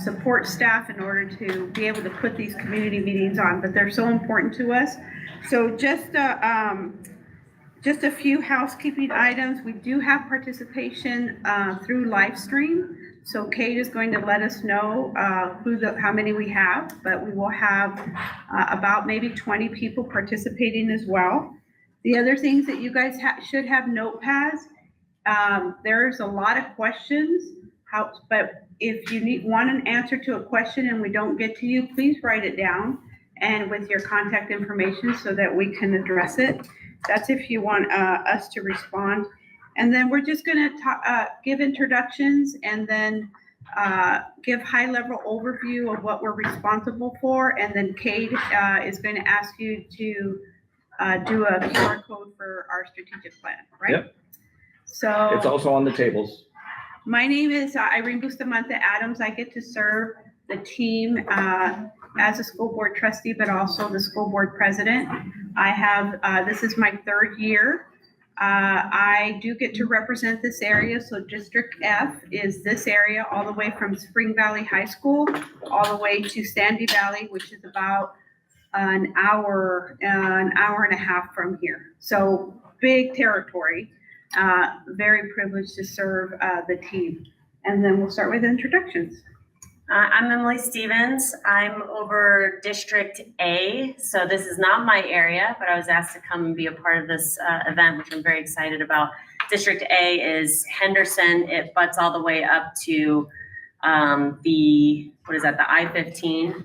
support staff in order to be able to put these community meetings on, but they're so important to us. So just a few housekeeping items. We do have participation through live stream. So Kate is going to let us know how many we have, but we will have about maybe 20 people participating as well. The other things that you guys should have notepads. There's a lot of questions, but if you want an answer to a question and we don't get to you, please write it down and with your contact information so that we can address it. That's if you want us to respond. And then we're just going to give introductions and then give high-level overview of what we're responsible for. And then Kate is going to ask you to do a QR code for our strategic plan, right? Yep. So it's also on the tables. My name is Irene Bustamante Adams. I get to serve the team as a school board trustee, but also the school board president. I have, this is my third year. I do get to represent this area. So District F is this area all the way from Spring Valley High School all the way to Sandy Valley, which is about an hour and a half from here. So big territory. Very privileged to serve the team. And then we'll start with introductions. I'm Emily Stevens. I'm over District A. So this is not my area, but I was asked to come and be a part of this event, which I'm very excited about. District A is Henderson. It butts all the way up to the I-15.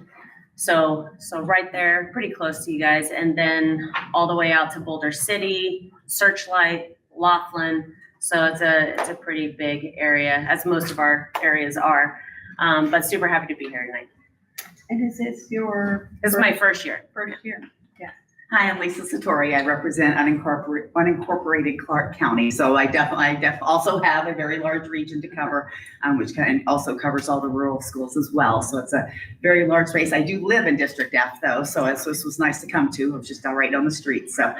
So right there, pretty close to you guys. And then all the way out to Boulder City, Searchlight, Laughlin. So it's a pretty big area, as most of our areas are. But super happy to be here tonight. And is this your? This is my first year. First year. Yeah. Hi, I'm Lisa Satori. I represent unincorporated Clark County. So I definitely also have a very large region to cover, which also covers all the rural schools as well. So it's a very large space. I do live in District F though, so this was nice to come to. It was just right on the street. So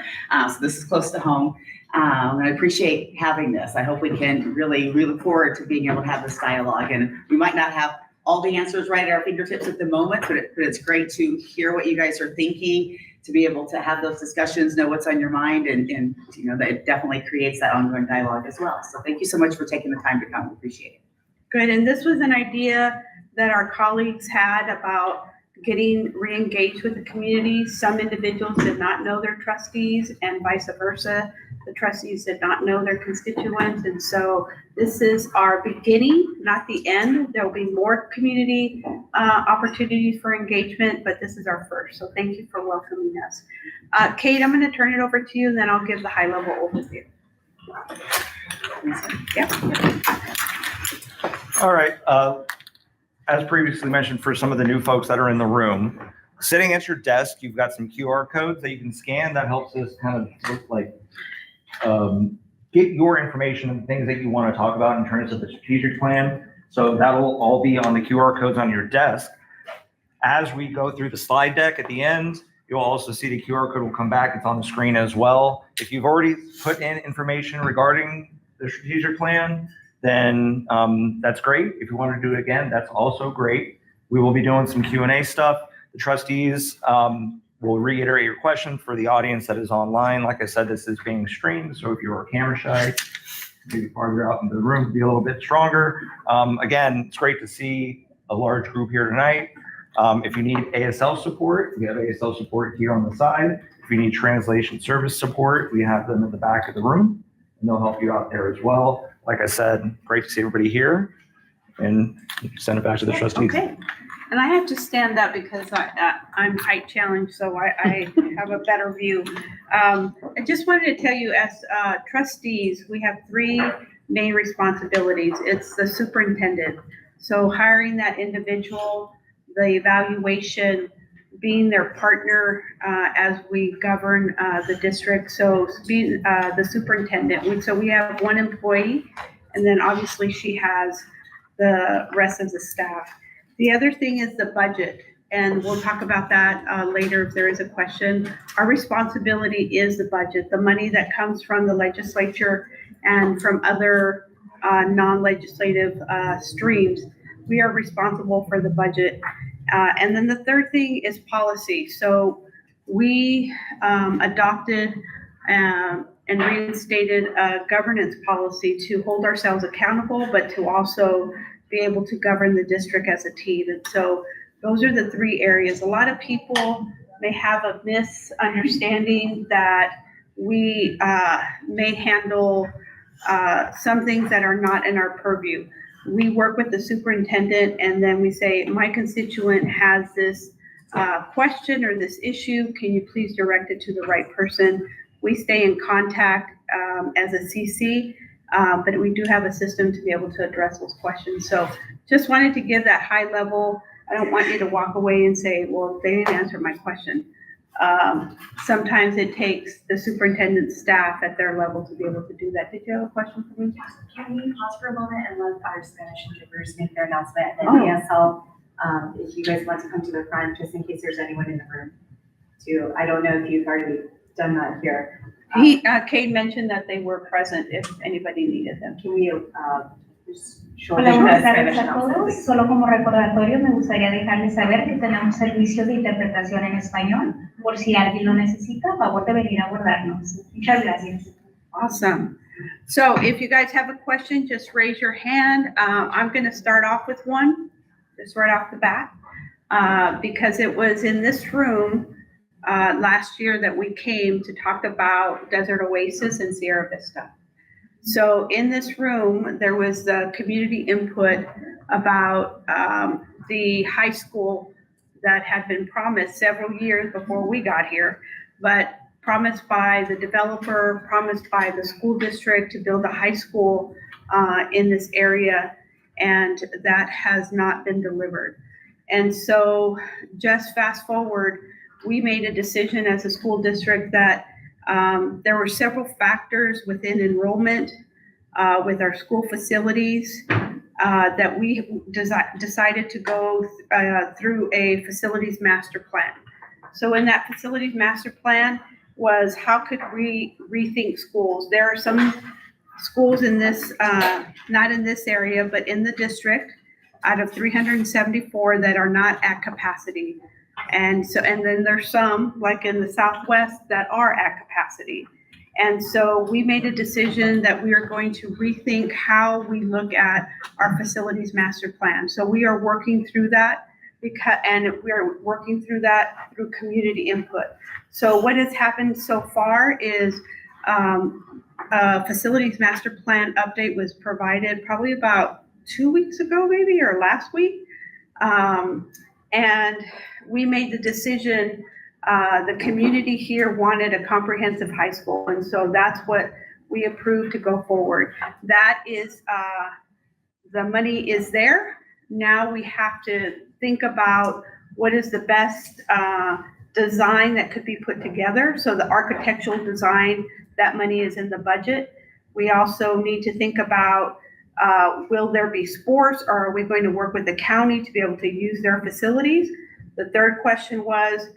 this is close to home. And I appreciate having this. I hope we can we look forward to being able to have this dialogue. And we might not have all the answers right at our fingertips at the moment, but it's great to hear what you guys are thinking, to be able to have those discussions, know what's on your mind, and you know, that it definitely creates that ongoing dialogue as well. So thank you so much for taking the time to come. We appreciate it. Good. And this was an idea that our colleagues had about getting re-engaged with the community. Some individuals did not know their trustees and vice versa. The trustees did not know their constituents. And so this is our beginning, not the end. There'll be more community opportunities for engagement, but this is our first. So thank you for welcoming us. Kate, I'm going to turn it over to you and then I'll give the high level overview. Yeah. All right. As previously mentioned, for some of the new folks that are in the room, sitting at your desk, you've got some QR codes that you can scan. That helps us kind of look like get your information and things that you want to talk about in terms of the strategic plan. So that'll all be on the QR codes on your desk. As we go through the slide deck at the end, you'll also see the QR code will come back. It's on the screen as well. If you've already put in information regarding the strategic plan, then that's great. If you want to do it again, that's also great. We will be doing some Q&A stuff. The trustees will reiterate your question for the audience that is online. Like I said, this is being streamed, so if you're camera shy, maybe farther out into the room to be a little bit stronger. Again, it's great to see a large group here tonight. If you need ASL support, we have ASL support here on the side. If you need translation service support, we have them in the back of the room, and they'll help you out there as well. Like I said, great to see everybody here, and you can send it back to the trustees. Okay. And I have to stand up because I'm height challenged, so I have a better view. I just wanted to tell you, as trustees, we have three main responsibilities. It's the superintendent. So hiring that individual, the evaluation, being their partner as we govern the district. So being the superintendent. So we have one employee, and then obviously she has the rest of the staff. The other thing is the budget, and we'll talk about that later if there is a question. Our responsibility is the budget, the money that comes from the legislature and from other non-legislative streams. we are responsible for the budget. And then the third thing is policy. So we adopted and reinstated a governance policy to hold ourselves accountable, but to also be able to govern the district as a team. And so those are the three areas. A lot of people may have a misunderstanding that we may handle some things that are not in our purview. We work with the superintendent and then we say, my constituent has this question or this issue, can you please direct it to the right person? We stay in contact as a CC, but we do have a system to be able to address those questions. So just wanted to give that high level. I don't want you to walk away and say, well, they didn't answer my question. Sometimes it takes the superintendent's staff at their level to be able to do that. Did you have a question for me? Can we pause for a moment and let our Spanish interpreters make their announcement? And then ESL, if you guys want to come to the front, just in case there's anyone in the room too. I don't know if you've already done that here. Kate mentioned that they were present if anybody needed them. Can we just show Hola, them the buenas Spanish tardes a announcement, todos. please? Solo como recordatorio me gustaría dejarles saber que tenemos servicio de interpretación en español. Por si alguien lo necesita, a favor de venir a abordarnos. Muchas gracias. Awesome. So if you guys have a question, just raise your hand. I'm going to start off with one, just right off the bat, because it was in this room last year that we came to talk about Desert Oasis and Sierra Vista. So in this room, there was the community input about the high school that had been promised several years before we got here, but promised by the developer, promised by the school district to build a high school in this area, and that has not been delivered. And so just fast forward, we made a decision as a school district that there were several factors within enrollment with our school facilities that we decided to go through a facilities master plan. So in that facilities master plan was how could we rethink schools? There are some schools in this, not in this area, but in the district out of 374 that are not at capacity. And then there's some, like in the Southwest, that are at capacity. And so we made a decision that we are going to rethink how we look at our facilities master plan. So we are working through that and we are working through that through community input. So what has happened so far is a facilities master plan update was provided probably about 2 weeks ago, maybe, or last week. And we made the decision, the community here wanted a comprehensive high school. And so that's what we approved to go forward. That is, the money is there. Now we have to think about what is the best design that could be put together. So the architectural design, that money is in the budget. We also need to think about, will there be sports, or are we going to work with the county to be able to use their facilities? The third question was,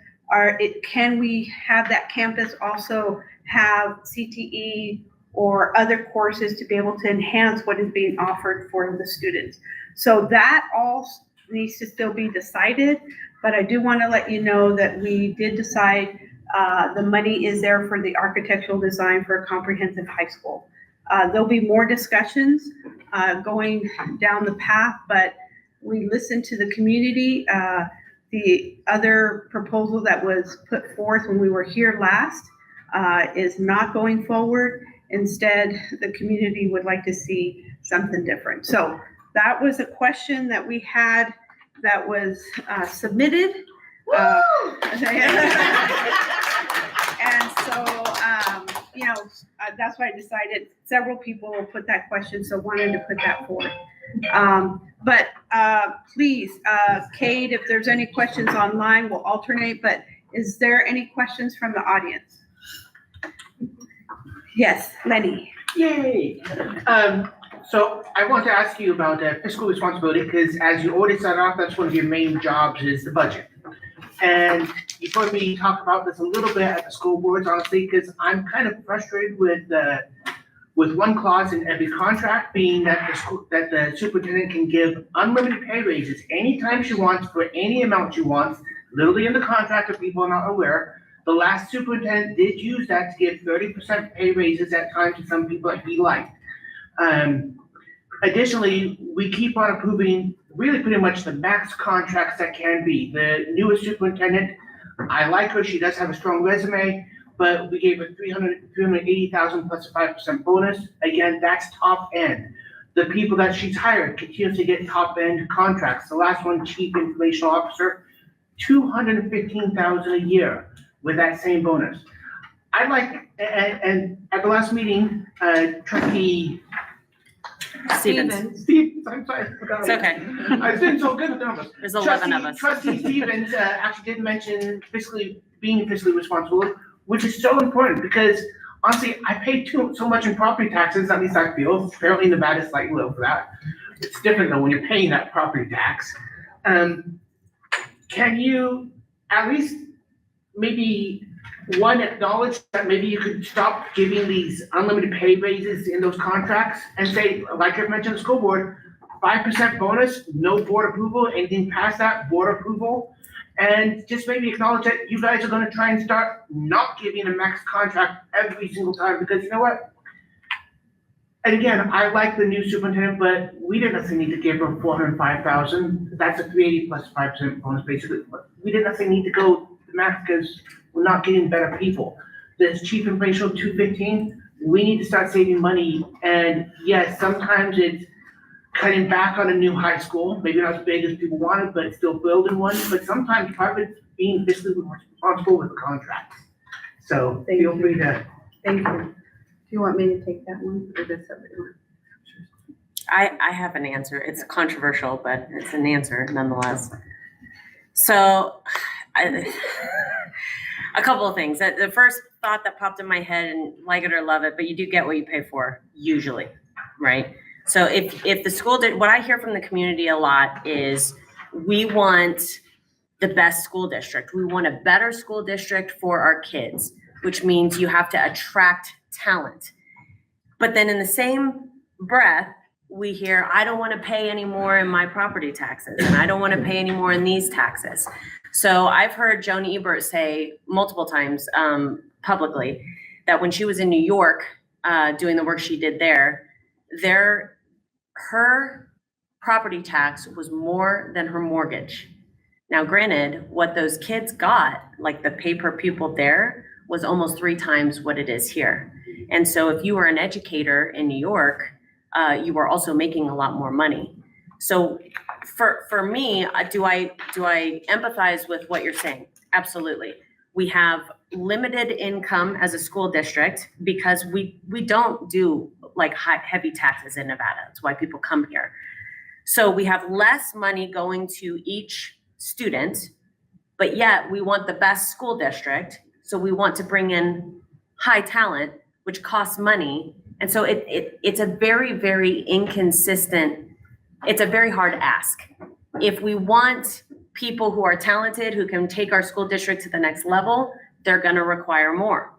can we have that campus also have CTE or other courses to be able to enhance what is being offered for the students? So that all needs to still be decided, but I do want to let you know that we did decide the money is there for the architectural design for a comprehensive high school. There'll be more discussions going down the path, but we listened to the community. The other proposal that was put forth when we were here last is not going forward. Instead, the community would like to see something different. So that was a question that we had that was submitted. And so, that's why I decided several people will put that question, so wanted to put that forward. But please, Kate, if there's any questions online, we'll alternate, but is there any questions from the audience? Yes, Lenny. Yay! So I want to ask you about fiscal responsibility, because as you already started off, that's one of your main jobs is the budget. And you've heard me talk about this a little bit at the school boards, honestly, because I'm kind of frustrated with with one clause in every contract being that the superintendent can give unlimited pay raises anytime she wants for any amount she wants, literally in the contract if people are not aware. The last superintendent did use that to give 30% pay raises at times to some people that he liked. Additionally, we keep on approving really pretty much the max contracts that can be. The newest superintendent, I like her, she does have a strong resume, but we gave her 380,000 plus a 5% bonus. Again, that's top end. The people that she's hired continue to get top end contracts. The last one, chief information officer, 215,000 a year with that same bonus. I'd like, and at the last meeting, Trustee Stevens. I'm sorry, I forgot. It's okay. I've been so good with numbers. There's 11 of us. Trustee Stevens actually did mention being fiscally responsible, which is so important because honestly, I pay so much in property taxes, at least I feel. Apparently Nevada's slightly low for that. It's different though when you're paying that property tax. Can you at least maybe acknowledge that maybe you could stop giving these unlimited pay raises in those contracts and say, like I mentioned, the school board, 5% bonus, no board approval, anything past that, board approval. And just maybe acknowledge that you guys are gonna try and start not giving a max contract every single time, because you know what? And again, I like the new superintendent, but we didn't necessarily need to give her 405,000. That's a 380 plus 5% bonus basically. But we didn't necessarily need to go the max because we're not getting better people. This chief information 215, we need to start saving money. And yes, sometimes it's cutting back on a new high school, maybe not as big as people wanted, but still building one. But sometimes part of it's being fiscally responsible with the contracts. So feel free to. Thank you. Do you want me to take that one or does somebody want? I have an answer. It's controversial, but it's an answer nonetheless. So, a couple of things. The first thought that popped in my head, and like it or love it, but you do get what you pay for, usually, right? So if the school did, what I hear from the community a lot is we want the best school district. We want a better school district for our kids, which means you have to attract talent. But then in the same breath, we hear, I don't want to pay any more in my property taxes, and I don't want to pay any more in these taxes. So I've heard Joan Ebert say multiple times publicly that when she was in New York doing the work she did there, her property tax was more than her mortgage. Now, granted, what those kids got, like the pay per pupil there, was almost 3 times what it is here. And so if you were an educator in New York, you were also making a lot more money. So for me, do I empathize with what you're saying? Absolutely. We have limited income as a school district because we don't do like heavy taxes in Nevada. That's why people come here. So we have less money going to each student, but yet we want the best school district. So we want to bring in high talent, which costs money. And so it's a very, very inconsistent, it's a very hard ask. If we want people who are talented, who can take our school district to the next level, they're gonna require more.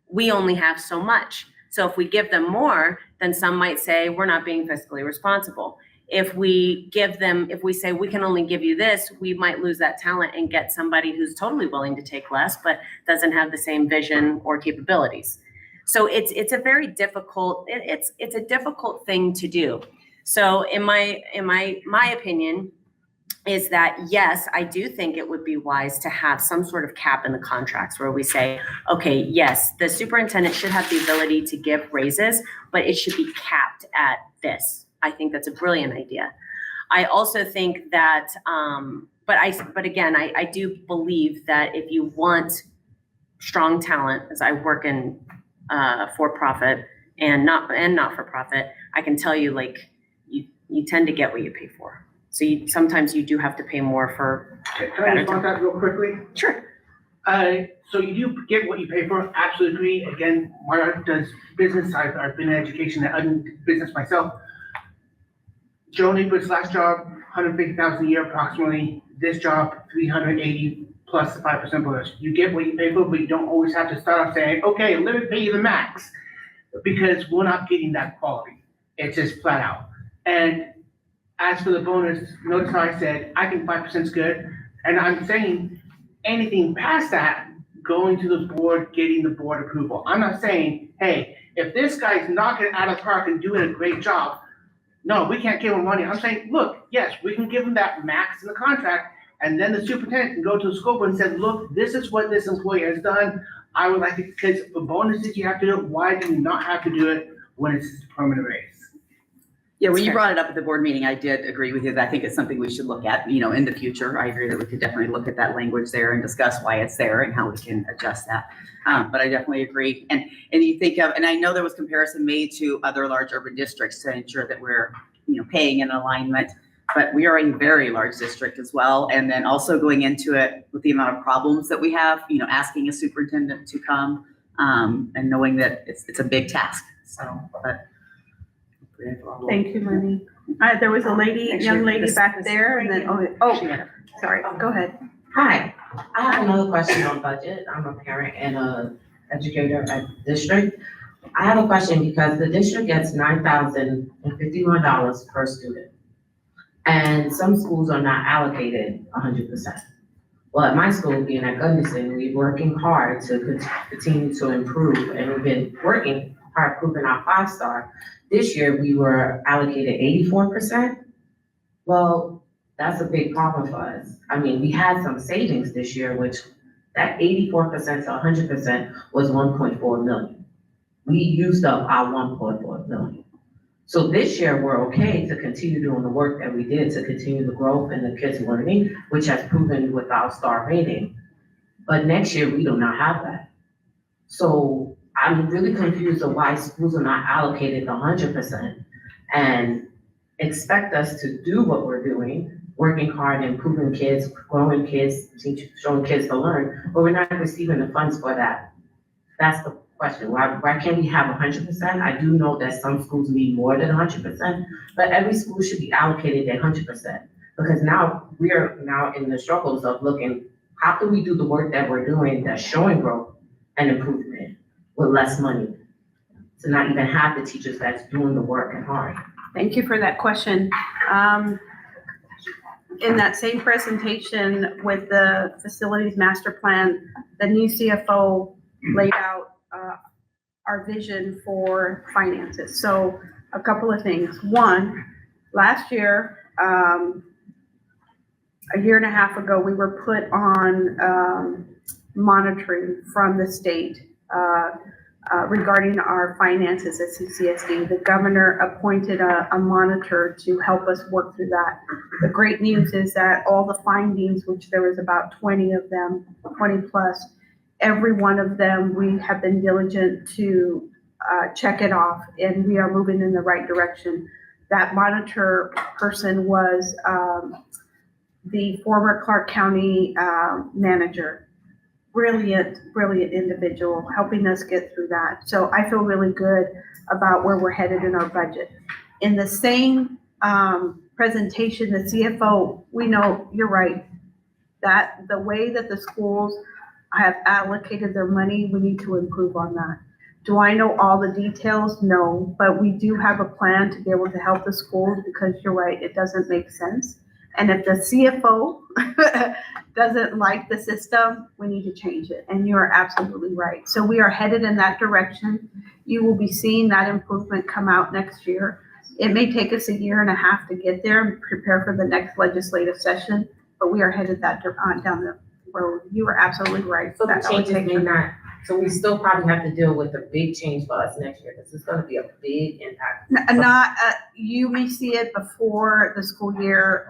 We only have so much. So if we give them more, then some might say we're not being fiscally responsible. If we say we can only give you this, we might lose that talent and get somebody who's totally willing to take less, but doesn't have the same vision or capabilities. So it's a very difficult, it's a difficult thing to do. So in my opinion is that, yes, I do think it would be wise to have some sort of cap in the contracts where we say, okay, yes, the superintendent should have the ability to give raises, but it should be capped at this. I think that's a brilliant idea. I also think that, but again, I do believe that if you want strong talent, as I work in for-profit and not for profit, I can tell you, like, you tend to get what you pay for. So sometimes you do have to pay more for. Can I respond to that real quickly? Sure. So you do get what you pay for, absolutely agree. Again, Mara does business, I've been in education, I've done business myself. Joan Ebert's last job, 150,000 a year approximately. This job, 380 plus the 5% bonus. You get what you pay for, but you don't always have to start off saying, okay, let me pay you the max. because we're not getting that quality. It's just flat out. And as for the bonus, notice how I said, I think 5% is good. And I'm saying anything past that, going to the board, getting the board approval. I'm not saying, hey, if this guy's knocking it out of the park and doing a great job, no, we can't give him money. I'm saying, look, yes, we can give him that max in the contract, and then the superintendent can go to the school board and say, look, this is what this employee has done. I would like it, because the bonuses you have to do it, why do you not have to do it when it's a permanent raise? Yeah, when you brought it up at the board meeting, I did agree with you. I think it's something we should look at, in the future. I agree that we could definitely look at that language there and discuss why it's there and how we can adjust that. But I definitely agree. And you think of, and I know there was comparison made to other large urban districts to ensure that we're, paying in alignment, but we are a very large district as well. And then also going into it with the amount of problems that we have, asking a superintendent to come, and knowing that it's a big task. So, but. Thank you, Lenny. There was a young lady back there, and then, sorry, go ahead. Hi, I have another question on budget. I'm a parent and a educator at the district. I have a question because the district gets $9,051 per student. And some schools are not allocated 100%. Well, at my school, being at Gunderson, we're working hard to continue to improve, and we've been working hard proving our 5-star. This year, we were allocated 84%. Well, that's a big problem for us. I mean, we had some savings this year, which that 84% to 100% was 1.4 million. We used up our 1.4 million. So this year, we're okay to continue doing the work that we did to continue the growth in the kids' learning, which has proven with our star rating. But next year, we do not have that. So I'm really confused of why schools are not allocated 100% and expect us to do what we're doing, working hard, improving kids, growing kids, showing kids to learn, but we're not receiving the funds for that. That's the question. Why can't we have 100%? I do know that some schools need more than 100%, but every school should be allocated at 100%, because now we are in the struggles of looking, how can we do the work that we're doing that's showing growth and improvement with less money, to not even have the teachers that's doing the work and hard. Thank you for that question. In that same presentation with the facilities master plan, the new CFO laid out our vision for finances. So a couple of things. One, last year, a year and a half ago, we were put on monitoring from the state regarding our finances at CCSD. The governor appointed a monitor to help us work through that. The great news is that all the findings, which there was about 20 of them, 20 plus, every one of them, we have been diligent to check it off, and we are moving in the right direction. That monitor person was the former Clark County manager. Brilliant individual, helping us get through that. So I feel really good about where we're headed in our budget. In the same presentation, the CFO, we know, you're right, that the way that the schools have allocated their money, we need to improve on that. Do I know all the details? No, but we do have a plan to be able to help the schools, because you're right, it doesn't make sense. And if the CFO doesn't like the system, we need to change it. And you are absolutely right. So we are headed in that direction. You will be seeing that improvement come out next year. It may take us a year and a half to get there and prepare for the next legislative session, but we are headed that down the road. You are absolutely right. So the changes may not, so we still probably have to deal with the big change for us next year. This is going to be a big impact. Not, you may see it before the school year,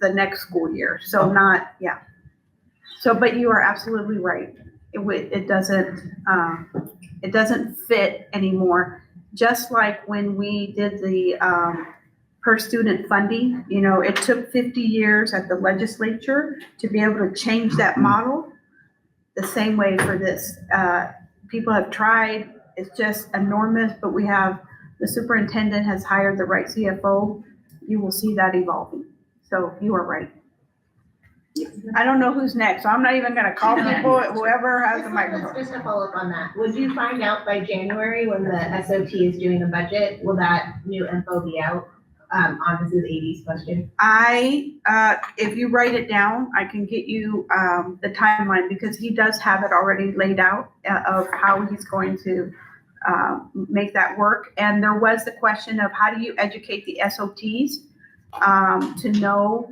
the next school year. So not, yeah. So, but you are absolutely right. It doesn't fit anymore. Just like when we did the per student funding, it took 50 years at the legislature to be able to change that model. The same way for this. People have tried, it's just enormous, but the superintendent has hired the right CFO. You will see that evolving. So you are right. I don't know who's next, so I'm not even gonna call people, whoever has the microphone. Just to follow up on that, would you find out by January when the SOT is doing the budget? Will that new info be out? On Mrs. AD's question. If you write it down, I can get you, the timeline, because he does have it already laid out of how he's going to, make that work. And there was the question of how do you educate the SOTs, to know,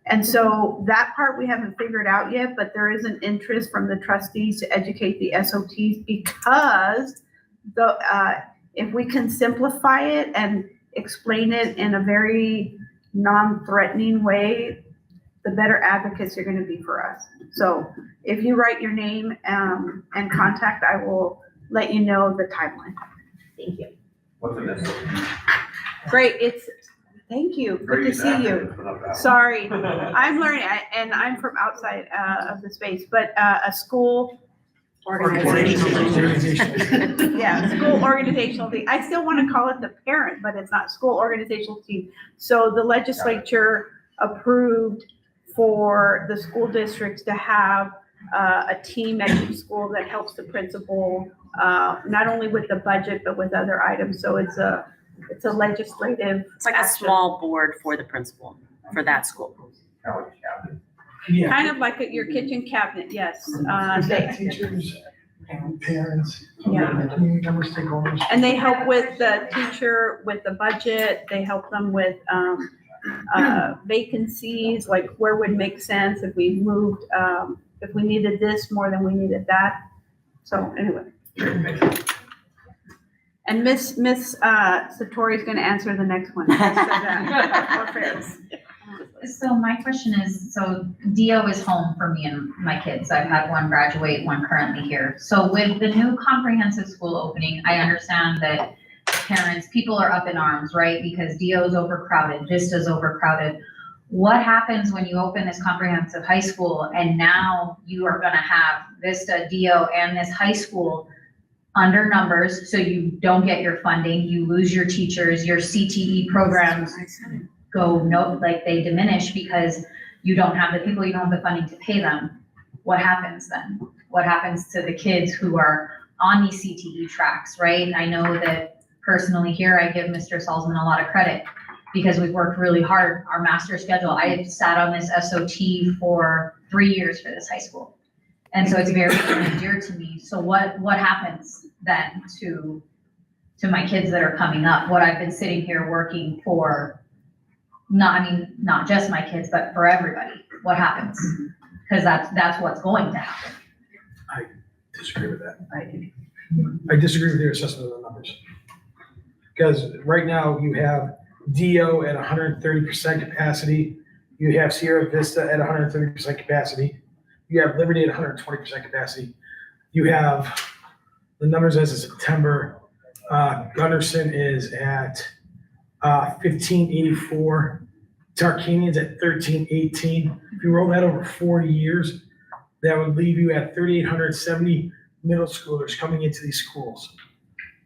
and so that part we haven't figured out yet, but there is an interest from the trustees to educate the SOTs, because if we can simplify it and explain it in a very non-threatening way, the better advocates you're going to be for us. So if you write your name and contact, I will let you know the timeline. Thank you. What's in this? Great, thank you, good to see you. Sorry, I'm learning, and I'm from outside of the space, but a school. Yeah, school organizational team. I still want to call it the parent, but it's not school organizational team. So the legislature approved for the school districts to have a team at each school that helps the principal, not only with the budget, but with other items. So it's a legislative. It's like a small board for the principal for that school. Yeah. Kind of like your kitchen cabinet, yes. Teachers, parents, Yeah. community members, stakeholders. And they help with the teacher, with the budget, they help them with vacancies, like where would make sense if we moved, if we needed this more than we needed that. So anyway. And Miss Satori is gonna answer the next one. So my question is, so DO is home for me and my kids. I've had one graduate, one currently here. So with the new comprehensive school opening, I understand that parents, people are up in arms, right? Because DO is overcrowded, Vista's overcrowded. What happens when you open this comprehensive high school and now you are gonna have Vista, DO, and this high school under numbers, so you don't get your funding, you lose your teachers, your CTE programs they diminish because you don't have the people, you don't have the funding to pay them. What happens then? What happens to the kids who are on these CTE tracks, right? I know that personally here, I give Mr. Salzman a lot of credit because we've worked really hard, our master schedule. I sat on this SOT for 3 years for this high school. And so it's very near and dear to me. So what happens then to my kids that are coming up? What I've been sitting here working for, not just my kids, but for everybody. What happens? Because that's what's going to happen. I disagree with that. I disagree with your assessment of the numbers. Because right now you have DO at 130% capacity. You have Sierra Vista at 130% capacity. You have Liberty at 120% capacity. You have the numbers as of September. Gunderson is at 1584. Tarkanian's at 1318. If you roll that over 40 years, that would leave you at 3,870 middle schoolers coming into these schools.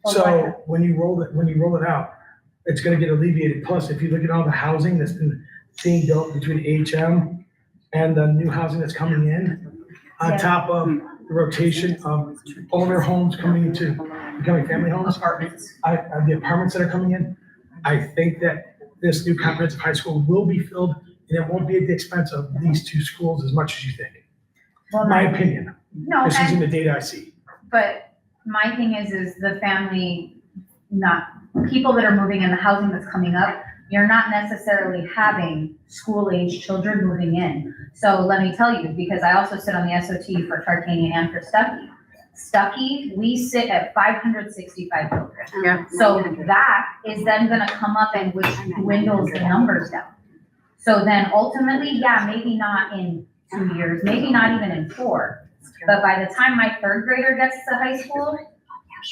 So when you roll it out, it's going to get alleviated. Plus, if you look at all the housing that's been being built between HM and the new housing that's coming in, on top of the rotation of older homes coming into becoming family homes, the apartments that are coming in, I think that this new comprehensive high school will be filled, and it won't be at the expense of these two schools as much as you think. My opinion. No, This isn't the data I see. but my thing is the family, not people that are moving in, the housing that's coming up, you're not necessarily having school-age children moving in. So let me tell you, because I also sit on the SOT for Tarkanian and for Stuckey. Stuckey, we sit at 565 children. Yeah. So that is then gonna come up and which dwindles the numbers down. So then ultimately, yeah, maybe not in 2 years, maybe not even in 4. But by the time my 3rd grader gets to high school,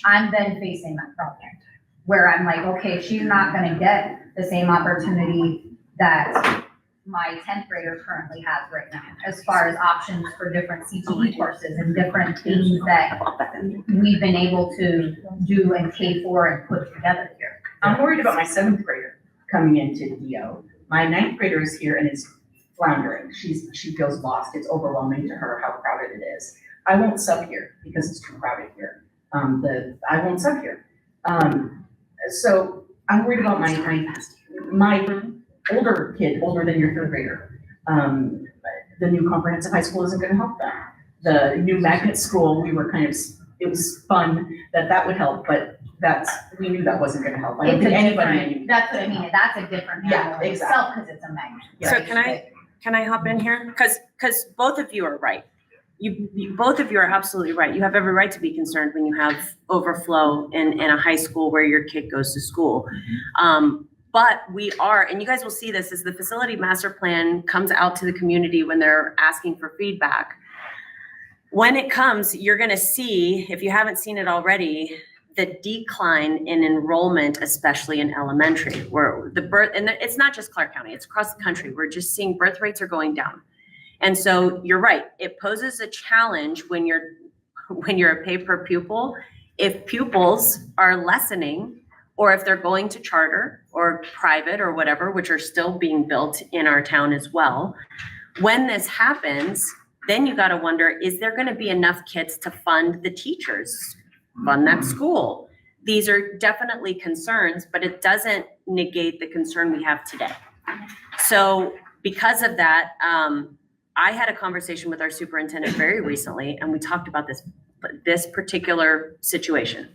I'm then facing that problem. Where I'm like, okay, she's not gonna get the same opportunity that my 10th grader currently has right now, as far as options for different CTE courses and different things that we've been able to do and pay for and put together here. I'm worried about my 7th grader coming into DO. My 9th grader is here and is floundering. She feels lost. It's overwhelming to her how crowded it is. I won't sub here because it's too crowded here. I won't sub here. So I'm worried about my older kid, older than your third grader. The new comprehensive high school isn't gonna help them. The new magnet school, it was fun that would help, but we knew that wasn't gonna help. I don't It's a think anybody different, knew. that's what I mean, that's a different Yeah, animal in itself, because it's a magnet. So can I hop in here? Because both of you are right. Both of you are absolutely right. You have every right to be concerned when you have overflow in a high school where your kid goes to school. But we are, and you guys will see this as the facility master plan comes out to the community when they're asking for feedback. When it comes, you're gonna see, if you haven't seen it already, the decline in enrollment, especially in elementary, where and it's not just Clark County, it's across the country. We're just seeing birth rates are going down. And so you're right, it poses a challenge when you're a pay per pupil. If pupils are lessening, or if they're going to charter or private or whatever, which are still being built in our town as well. When this happens, then you gotta wonder, is there gonna be enough kids to fund the teachers, fund that school? These are definitely concerns, but it doesn't negate the concern we have today. So because of that, I had a conversation with our superintendent very recently, and we talked about this particular situation.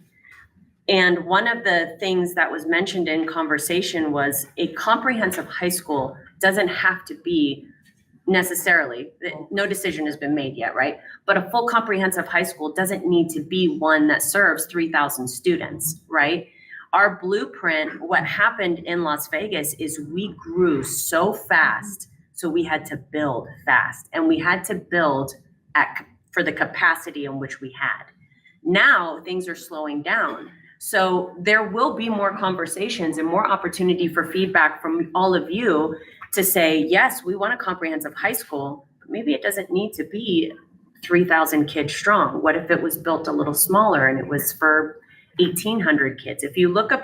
And one of the things that was mentioned in conversation was a comprehensive high school doesn't have to be necessarily, no decision has been made yet, right? But a full comprehensive high school doesn't need to be one that serves 3,000 students, right? Our blueprint, what happened in Las Vegas is we grew so fast, so we had to build fast, and we had to build for the capacity in which we had. Now things are slowing down. So there will be more conversations and more opportunity for feedback from all of you to say, yes, we want a comprehensive high school, but maybe it doesn't need to be 3,000 kids strong. What if it was built a little smaller and it was for 1,800 kids? If you look at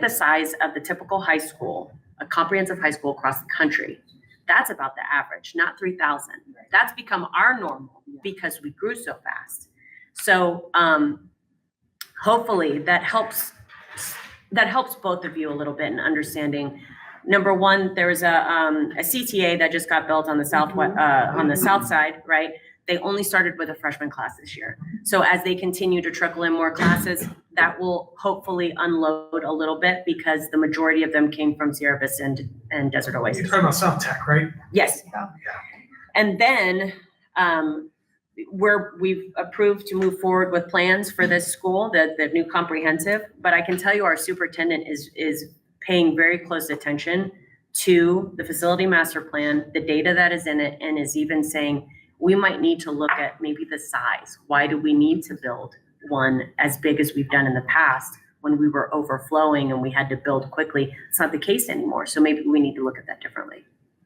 the size of the typical high school, a comprehensive high school across the country, that's about the average, not 3,000. That's become our normal because we grew so fast. So, hopefully that helps both of you a little bit in understanding. Number one, there's a CTA that just got built on the south side, right? They only started with a freshman class this year. So as they continue to trickle in more classes, that will hopefully unload a little bit because the majority of them came from Sierra Vista and Desert Oasis. You're talking about South Tech, right? Yes. And then we've approved to move forward with plans for this school, the new comprehensive, but I can tell you our superintendent is paying very close attention to the facility master plan, the data that is in it, and is even saying, we might need to look at maybe the size. Why do we need to build one as big as we've done in the past when we were overflowing and we had to build quickly? It's not the case anymore. So maybe we need to look at that differently.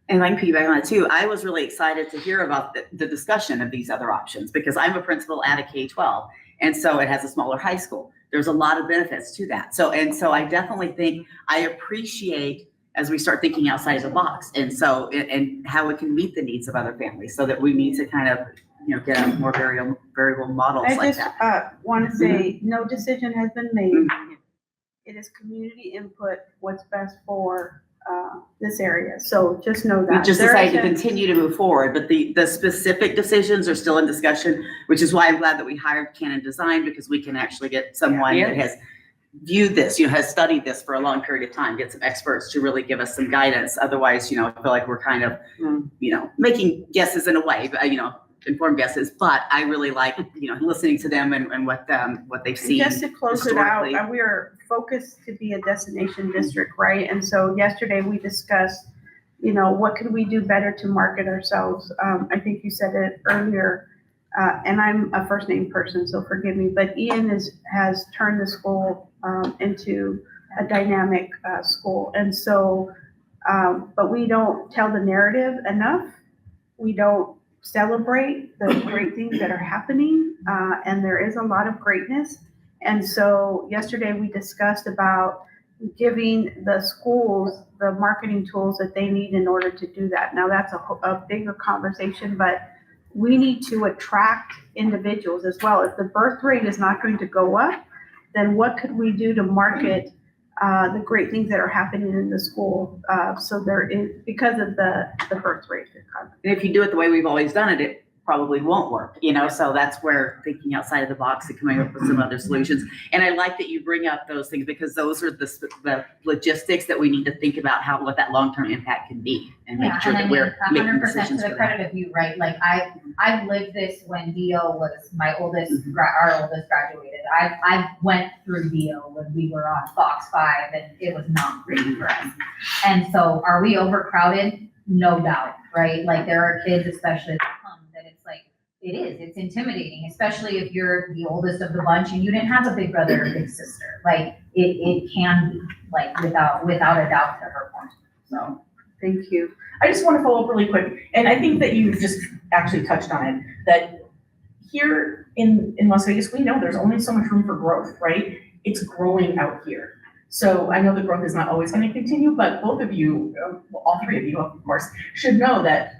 And I can piggyback on it too. I was really excited to hear about the discussion of these other options because I'm a principal at a K-12. And so it has a smaller high school. There's a lot of benefits to that. So I definitely think I appreciate as we start thinking outside of the box. And so, and how it can meet the needs of other families so that we need to kind of, get a more variable models like that. I just want to say no decision has been made. It is community input, what's best for this area. So just know that. We just decided to continue to move forward, but the specific decisions are still in discussion, which is why I'm glad that we hired Canon Design because we can actually get someone that has viewed this, has studied this for a long period of time, get some experts to really give us some guidance. Otherwise, I feel like we're kind of, making guesses in a way, but, informed guesses, but I really like, listening to them and what they've seen. Just to close it out, we are focused to be a destination district, right? And so yesterday we discussed, what can we do better to market ourselves? I think you said it earlier, and I'm a first name person, so forgive me, but Ian has turned the school into a dynamic school. And so, but we don't tell the narrative enough. We don't celebrate the great things that are happening, and there is a lot of greatness. And so yesterday we discussed about giving the schools the marketing tools that they need in order to do that. Now, that's a bigger conversation, but we need to attract individuals as well. If the birth rate is not going to go up, then what could we do to market the great things that are happening in the school? So there is, because of the birth rate. And if you do it the way we've always done it, it probably won't work, so that's where thinking outside of the box and coming up with some other solutions. And I like that you bring up those things, because those are the logistics that we need to think about, what that long-term impact can be, and make Yeah, sure and I that mean, we're making 100% to decisions the for that. credit of you, right? Like I've lived this when DO was my oldest, our oldest graduated. I went through DO when we were on Fox 5 and it was not great for us. And so are we overcrowded? No doubt, right? Like there are kids, especially that come, that it's like, it's intimidating, especially if you're the oldest of the bunch and you didn't have a big brother or big sister. Like it can be, like without a doubt, to her point. So Thank you. I just want to follow up really quick, and I think that you just actually touched on it, that here in Las Vegas, we know there's only so much room for growth, right? It's growing out here. So I know the growth is not always going to continue, but both of you, all three of you, of course, should know that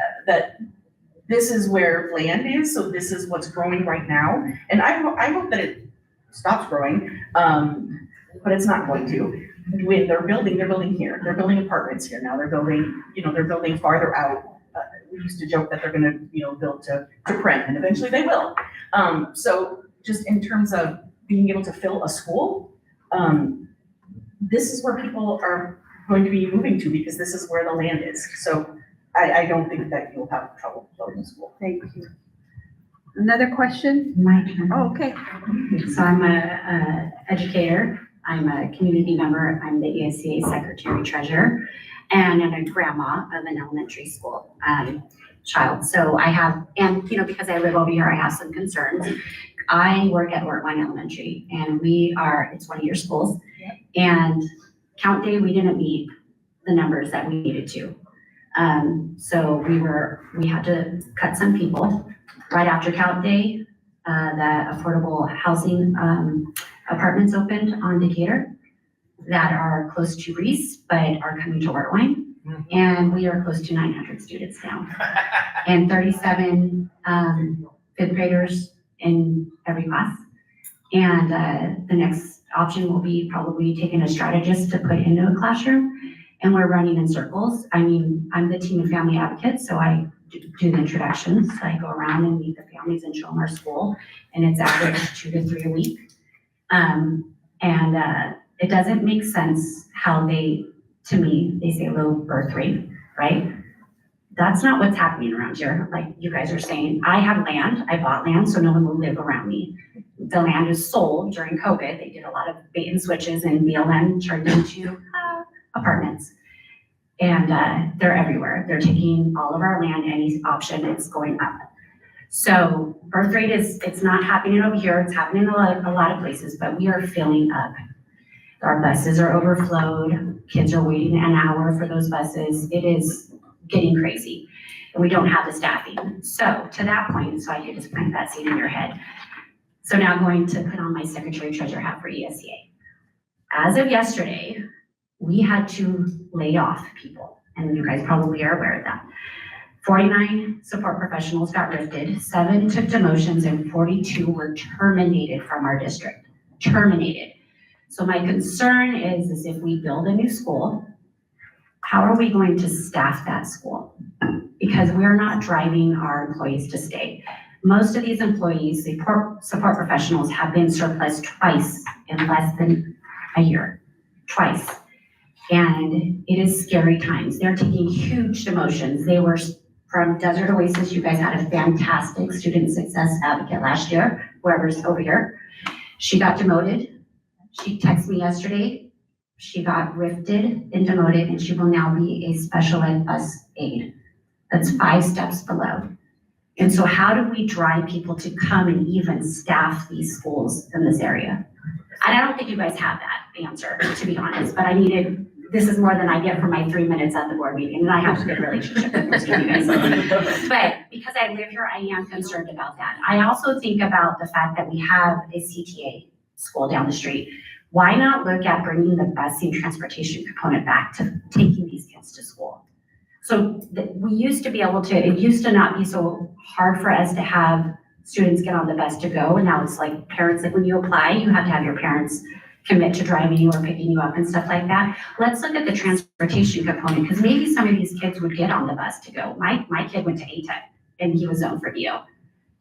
this is where land is, so this is what's growing right now. And I hope that it stops growing, but it's not going to. When they're building here. They're building apartments here now. They're building farther out. We used to joke that they're gonna, build to Prent, and eventually they will. So just in terms of being able to fill a school, this is where people are going to be moving to, because this is where the land is. So I don't think that you'll have trouble filling a school. Thank you. Another question? My turn. Oh, okay. So I'm a educator. I'm a community member. I'm the ESCA secretary treasurer, and I'm a grandma of an elementary school child. So I have, and because I live over here, I have some concerns. I work at Ortwine Elementary, and it's one of your schools. And count day, we didn't meet the numbers that we needed to. So we had to cut some people right after count day. The affordable housing apartments opened on Decatur that are close to Reese, but are coming to Ortwine. And we are close to 900 students now, and 37 fifth graders in every class. And the next option will be probably taking a strategist to put into a classroom, and we're running in circles. I mean, I'm the teen and family advocate, so I do the introductions. I go around and meet the families and show them our school, and it's average 2 to 3 a week. It doesn't make sense how they say low birth rate, right? That's not what's happening around here. Like you guys are saying, I have land, I bought land, so no one will live around me. The land is sold during COVID. They did a lot of bait and switches, and BLM turned into apartments. And they're everywhere. They're taking all of our land, any option, it's going up. So birth rate it's not happening over here. It's happening in a lot of places, but we are filling up. Our buses are overflowed. Kids are waiting an hour for those buses. It is getting crazy, and we don't have the staffing. So to that point, so I could just plant that seed in your head. So now going to put on my secretary treasurer hat for ESCA. As of yesterday, we had to lay off people, and you guys probably are aware of that. 49 support professionals got lifted, 7 took demotions, and 42 were terminated from our district. Terminated. So my concern is if we build a new school, how are we going to staff that school? Because we're not driving our employees to stay. Most of these employees, the support professionals, have been surplus twice in less than a year. Twice. And it is scary times. They're taking huge demotions. They were from Desert Oasis. You guys had a fantastic student success advocate last year, whoever's over here. She got demoted. She texted me yesterday. She got rifted and demoted, and she will now be a special ed bus aide. That's 5 steps below. And so how do we drive people to come and even staff these schools in this area? And I don't think you guys have that answer, to be honest, but this is more than I get for my 3 minutes at the board meeting, and I have a good relationship with most of you guys. But because I live here, I am concerned about that. I also think about the fact that we have a CTA school down the street. why not look at bringing the busing transportation component back to taking these kids to school? So we used to be able to, it used to not be so hard for us to have students get on the bus to go. And now it's like parents, like when you apply, you have to have your parents commit to driving you or picking you up and stuff like that. Let's look at the transportation component, because maybe some of these kids would get on the bus to go. My kid went to ATEC and he was zoned for DO.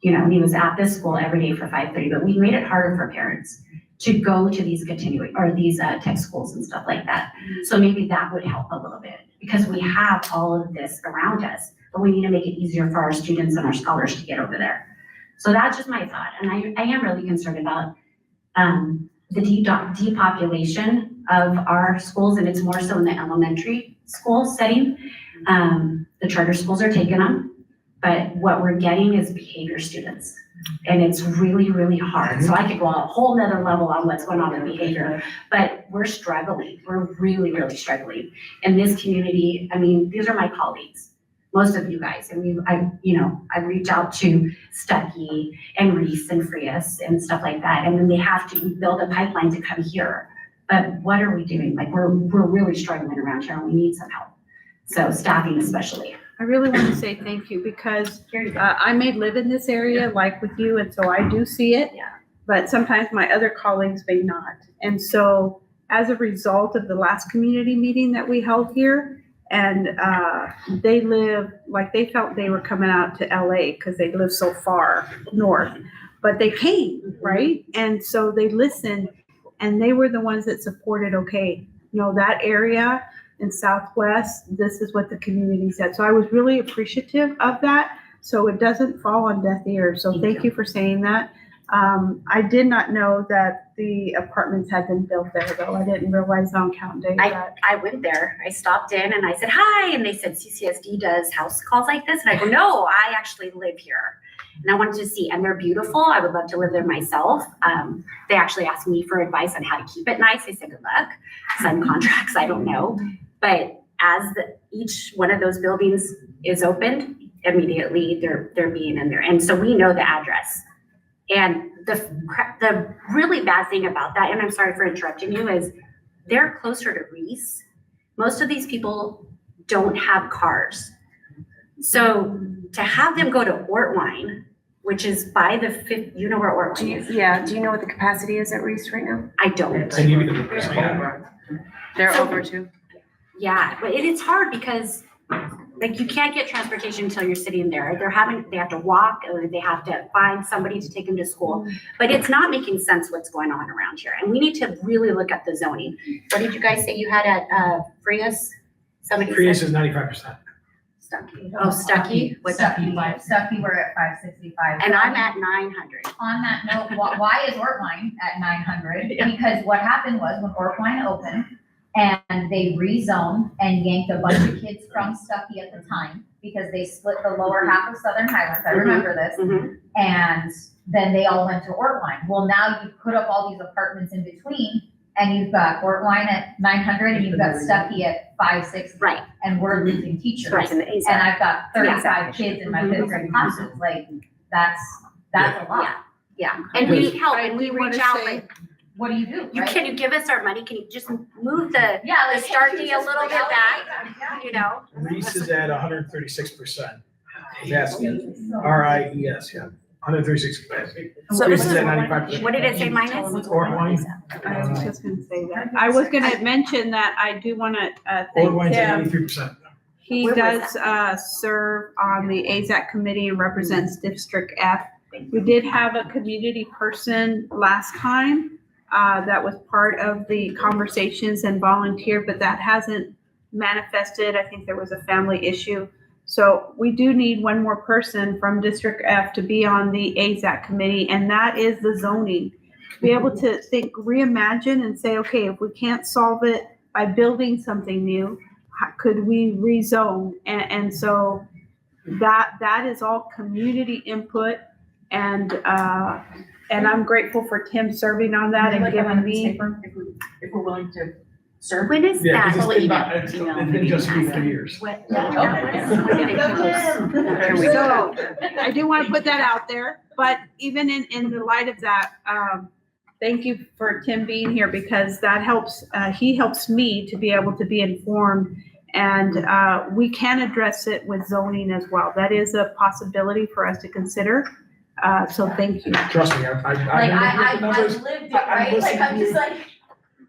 You know, he was at this school every day for 5:30, but we made it harder for parents to go to these continuing or these tech schools and stuff like that. So maybe that would help a little bit, because we have all of this around us, but we need to make it easier for our students and our scholars to get over there. So that's just my thought. And I am really concerned about the depopulation of our schools, and it's more so in the elementary school setting. The charter schools are taking them, but what we're getting is behavior students. And it's really, really hard. So I could go on a whole nother level on what's going on in behavior, but we're struggling. We're really, really struggling. In this community, I mean, these are my colleagues, most of you guys. And I reach out to Stuckey and Reese and Frias and stuff like that. And then they have to build a pipeline to come here. But what are we doing? Like we're really struggling around here and we need some help. So staffing especially. I really want to say thank you, because I may live in this area like with you, and so I do see it. Yeah. But sometimes my other colleagues may not. And so as a result of the last community meeting that we held here, and they felt they were coming out to LA because they live so far north, but they came, right? And so they listened, and they were the ones that supported, okay, that area in Southwest, this is what the community said. So I was really appreciative of that. So it doesn't fall on deaf ears. So thank you for saying that. I did not know that the apartments had been built there, though. I didn't realize on count day that. I went there. I stopped in and I said, hi. And they said, CCSD does house calls like this. And I go, no, I actually live here. And I wanted to see, and they're beautiful. I would love to live there myself. They actually asked me for advice on how to keep it nice. I said, good luck. Some contracts, I don't know. But as each one of those buildings is opened, immediately they're being in there. And so we know the address. And the really bad thing about that, and I'm sorry for interrupting you, is they're closer to Reese. Most of these people don't have cars. So to have them go to Ortwine, which is by the fifth, you know where Ortwine is? Yeah, do you know what the capacity is at Reese right now? I don't. I give you the numbers. Yeah. They're over too. Yeah, but it's hard because like you can't get transportation until you're sitting there. They have to walk, or they have to find somebody to take them to school. But it's not making sense what's going on around here. And we need to really look at the zoning. What did you guys say you had at Frias? Somebody Frias said is 95%. Stuckey. Oh, Stuckey. What's Stuckey, we're at 565. And I'm at 900. On that note, why is Ortwine at 900? Because what happened was when Ortwine opened and they rezoned and yanked a bunch of kids from Stuckey at the time, because they split the lower half of Southern Highlands, I remember this, and then they all went to Ortwine. Well, now you put up all these apartments in between, and you've got Ortwine at 900 and you've got Stuckey at 560. Right. And we're losing teachers. Right. And I've got 35 kids in my fifth grade classes. Like, that's a lot. Yeah. And we need help, and we reach out like, What do you do? can you give us our money? Can you just move the Yeah, the start date a little bit back, you know? Reese is at 136%. That's RIES, yeah, 136%. So Reese this is is, at 95%. what did it say minus? Ortwine, I was just gonna say that. I was gonna mention that I do wanna thank Ortwine's at him. 93%. He Where was does serve on the AZAC committee and represents District F. We did have a community person last time that was part of the conversations and volunteered, but that hasn't manifested. I think there was a family issue. So we do need one more person from District F to be on the AZAC committee, and that is the zoning. Be able to think, reimagine and say, okay, if we can't solve it by building something new, how could we rezone? And so that is all community input, and I'm grateful for Tim serving on that and giving me. If we're willing to serve. When is Yeah, that? because it's been just me for years. What- There we go. I do want to put that out there, but even in the light of that, thank you for Tim being here because that helps, he helps me to be able to be informed. And we can address it with zoning as well. That is a possibility for us to consider. So thank you. Trust me, Like, I've lived it, right? Like, I'm just like.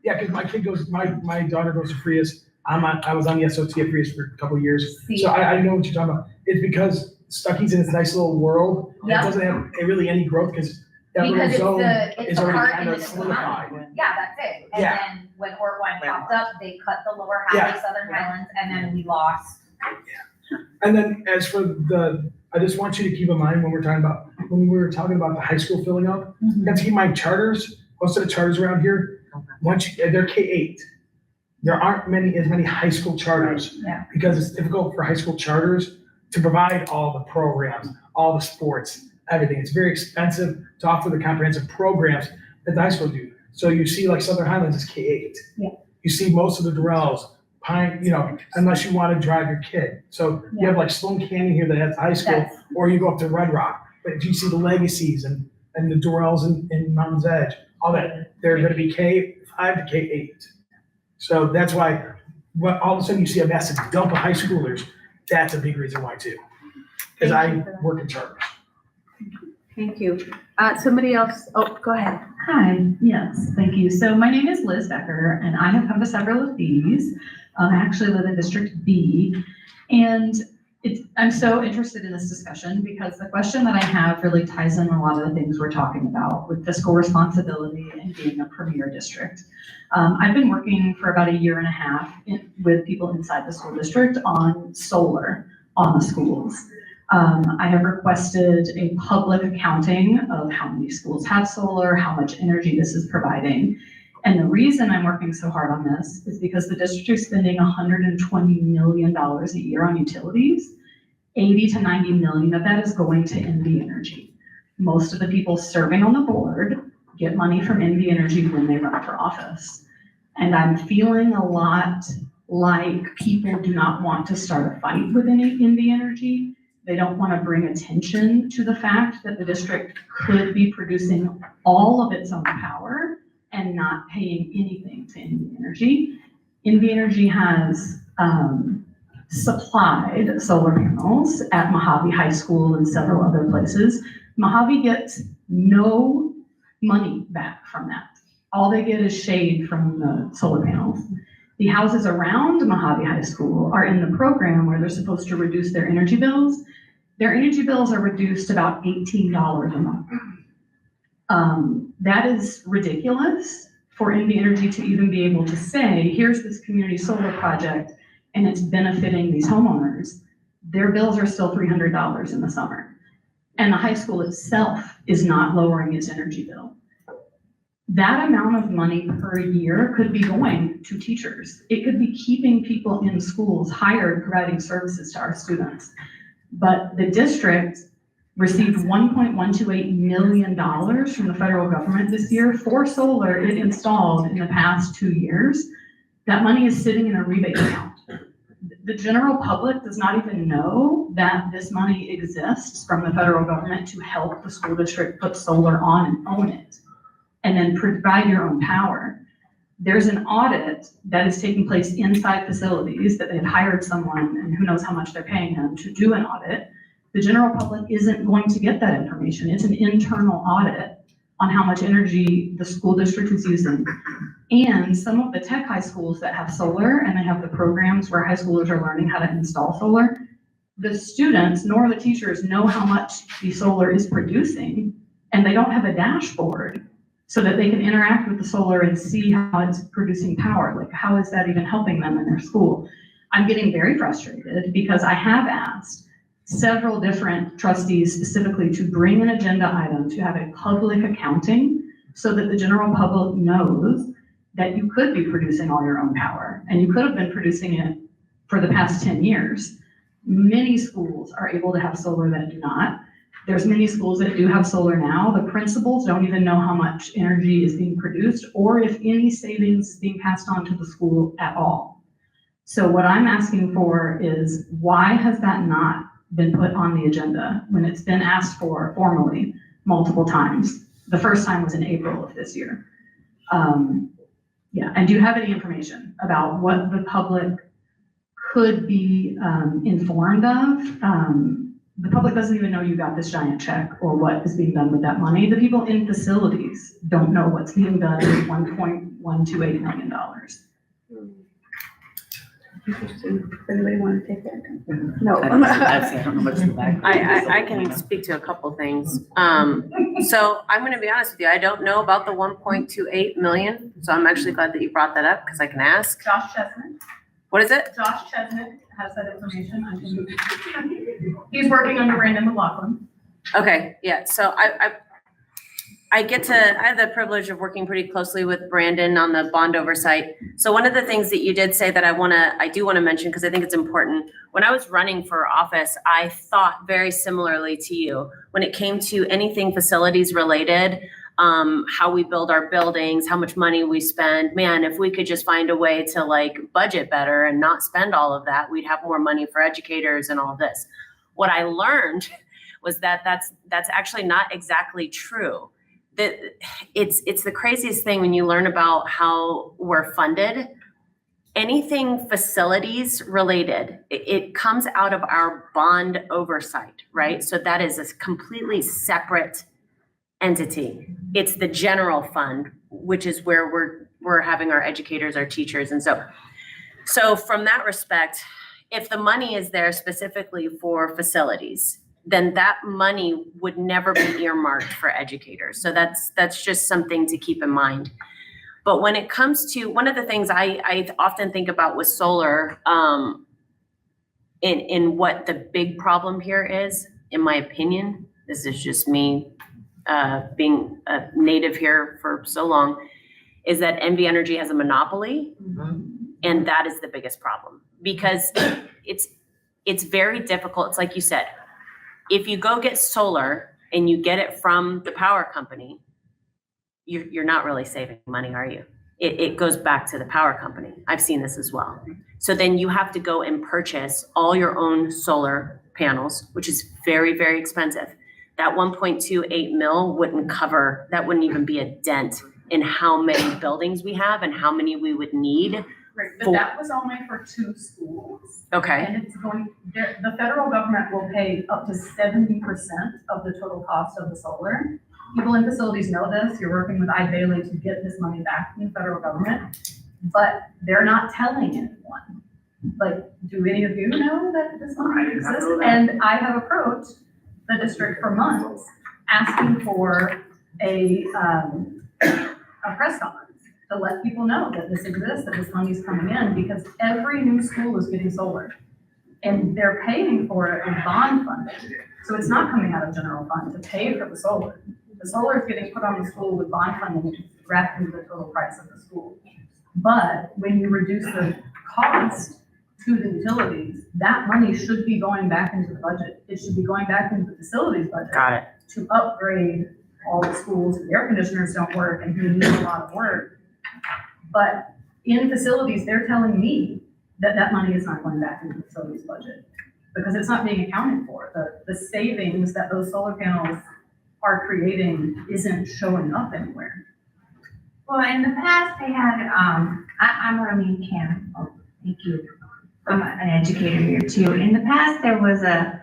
Yeah, because my kid goes, my daughter goes to Frias. I was on the SOT at Frias for a couple of years. So I know what you're talking about. It's because Stuckey's in this nice little world. Yep. It doesn't have really any growth because that little Because zone it's is the already part kind and of it's the solidified. mountain. Yeah, that's it. And Yeah. then when Ortwine popped up, they cut the lower half of Southern Highlands and then we lost. And then as for I just want you to keep in mind when we were talking about the high school filling up, you have to keep in mind charters, most of the charters around here, they're K-8. There aren't as many high school charters. Yeah. Because it's difficult for high school charters to provide all the programs, all the sports, everything. It's very expensive to offer the comprehensive programs that the high school do. So you see like Southern Highlands is K-8. Yeah. You see most of the Durrells, Pine, unless you want to drive your kid. So you have like Sloan Canyon here that has high school, Yes. or you go up to Red Rock. But if you see the Legacies and the Durrells in Mountain's Edge, all that, they're going to be K-5 to K-8. So that's why all of a sudden you see a massive dump of high schoolers. That's a big reason why too. Because I work in charters. Thank you. Somebody else, go ahead. Hi, yes, thank you. So my name is Liz Becker and I have come to several of these. I actually live in District B and I'm so interested in this discussion because the question that I have really ties in a lot of the things we're talking about with fiscal responsibility and being a premier district. I've been working for about a year and a half with people inside the school district on solar on the schools. I have requested a public accounting of how many schools have solar, how much energy this is providing. And the reason I'm working so hard on this is because the district is spending $120 million a year on utilities. 80 to 90 million of that is going to NV Energy. Most of the people serving on the board get money from NV Energy when they run for office. And I'm feeling a lot like people do not want to start a fight with NV Energy. They don't want to bring attention to the fact that the district could be producing all of its own power and not paying anything to NV Energy. NV Energy has supplied solar panels at Mojave High School and several other places. Mojave gets no money back from that. All they get is shade from the solar panels. The houses around Mojave High School are in the program where they're supposed to reduce their energy bills. Their energy bills are reduced about $18 a month. That is ridiculous for NV Energy to even be able to say, here's this community solar project and it's benefiting these homeowners. Their bills are still $300 in the summer. And the high school itself is not lowering its energy bill. That amount of money per year could be going to teachers. It could be keeping people in schools hired, providing services to our students. But the district received $1.128 million from the federal government this year for solar it installed in the past 2 years. That money is sitting in a rebate account. The general public does not even know that this money exists from the federal government to help the school district put solar on and own it, and then provide your own power. There's an audit that is taking place inside facilities that they've hired someone, and who knows how much they're paying them to do an audit. The general public isn't going to get that information. It's an internal audit on how much energy the school district is using. And some of the tech high schools that have solar and they have the programs where high schoolers are learning how to install solar, the students nor the teachers know how much the solar is producing, and they don't have a dashboard so that they can interact with the solar and see how it's producing power. Like, how is that even helping them in their school? I'm getting very frustrated because I have asked several different trustees specifically to bring an agenda item to have a public accounting so that the general public knows that you could be producing all your own power and you could have been producing it for the past 10 years. Many schools are able to have solar that do not. There's many schools that do have solar now. The principals don't even know how much energy is being produced or if any savings is being passed on to the school at all. So what I'm asking for is, why has that not been put on the agenda when it's been asked for formally multiple times? The first time was in April of this year. Yeah, and do you have any information about what the public could be informed of? The public doesn't even know you got this giant check or what is being done with that money. The people in facilities don't know what's being done with $1.128 million. Interesting. Does anybody want to take that? No. I don't know much about that. I can speak to a couple things. So I'm gonna be honest with you, I don't know about the 1.28 million, so I'm actually glad that you brought that up, because I can ask. Josh Chestnut. What is it? Josh Chestnut has that information. He's working under Brandon McLaughlin. Okay, yeah, so I have the privilege of working pretty closely with Brandon on the bond oversight. So one of the things that you did say that I do want to mention, because I think it's important. When I was running for office, I thought very similarly to you. When it came to anything facilities related, how we build our buildings, how much money we spend, man, if we could just find a way to like budget better and not spend all of that, we'd have more money for educators and all this. What I learned was that that's actually not exactly true. That it's the craziest thing when you learn about how we're funded. Anything facilities related, it comes out of our bond oversight, right? So that is a completely separate entity. It's the general fund, which is where we're having our educators, our teachers, and so from that respect, if the money is there specifically for facilities, then that money would never be earmarked for educators. So that's just something to keep in mind. But when it comes to, one of the things I often think about with solar, in what the big problem here is, in my opinion, this is just me being a native here for so long, is that NV Energy has a monopoly, and that is the biggest problem. Because it's very difficult, it's like you said, if you go get solar and you get it from the power company, you're not really saving money, are you? It goes back to the power company. I've seen this as well. So then you have to go and purchase all your own solar panels, which is very, very expensive. That 1.28 mil wouldn't cover, that wouldn't even be a dent in how many buildings we have and how many we would need. Right, but that was only for 2 schools. Okay. And it's the federal government will pay up to 70% of the total cost of the solar. People in facilities know this. You're working with Bailey to get this money back from the federal government, but they're not telling anyone. Like, do any of you know that this money exists? And I have approached the district for months asking for a press conference to let people know that this exists, that this money is coming in, because every new school is getting solar. And they're paying for it in bond funding. So it's not coming out of general fund to pay for the solar. The solar is getting put on the school with bond funding wrapped into the total price of the school. But when you reduce the cost to the utilities, that money should be going back into the budget. It should be going back into the facilities budget. Got it. To upgrade all the schools. The air conditioners don't work and we need a lot of work. But in facilities, they're telling me that that money is not going back into the facilities budget because it's not being accounted for. The savings that those solar panels are creating isn't showing up anywhere. Well, in the past, they had, I'm Ramin Kim. Oh, thank you. I'm an educator here too. In the past, there was a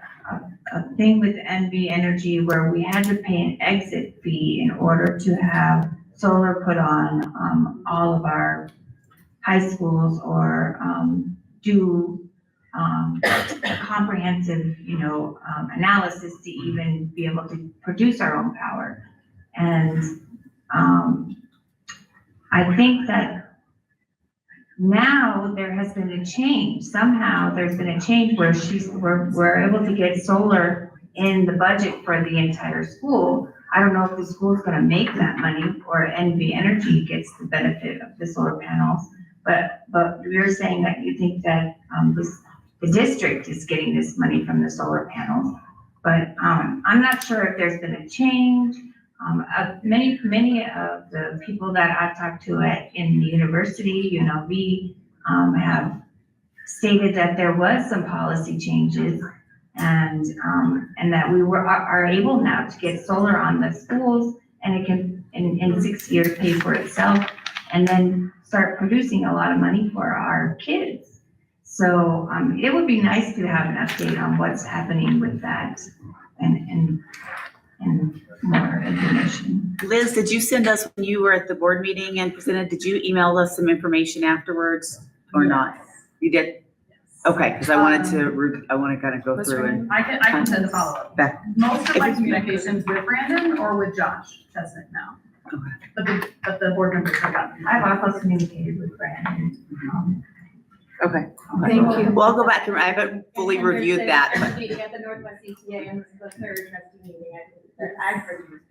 thing with NV Energy where we had to pay an exit fee in order to have solar put on all of our high schools or do a comprehensive, analysis to even be able to produce our own power. And I think that now there has been a change. Somehow there's been a change where we're able to get solar in the budget for the entire school. I don't know if the school's gonna make that money or NV Energy gets the benefit of the solar panels, but you're saying that you think that the district is getting this money from the solar panels. But I'm not sure if there's been a change. Many of the people that I've talked to in the university, we have stated that there was some policy changes and that we are able now to get solar on the schools and it can, in 6 years, pay for itself, and then start producing a lot of money for our kids. So, it would be nice to have an update on what's happening with that and more information. Liz, did you send us, when you were at the board meeting and presented, did you email us some information afterwards or not? You did? Okay, because I wanted to, I want to kind of go through and. I can send a follow-up. Back. Most of my If it's- communications with Brandon or with Josh Chestnut now. But the board members have gotten. I've also communicated with Brandon. Okay. Thank you. Well, I'll go back and I haven't fully reviewed that, but Meeting at the Northwest CTA and the third trustee meeting, I've heard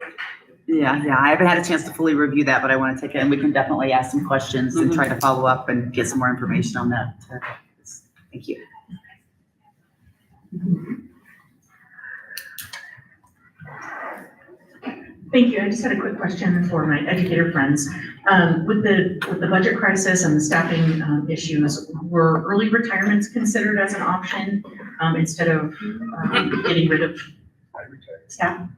yeah, I haven't had a chance to fully review that, but I want to take it and we can definitely ask some questions and try to follow up and get some more information on that. Thank you. Thank you. I just had a quick question for my educator friends. With the budget crisis and the staffing issues, were early retirements considered as an option instead of getting rid of staff?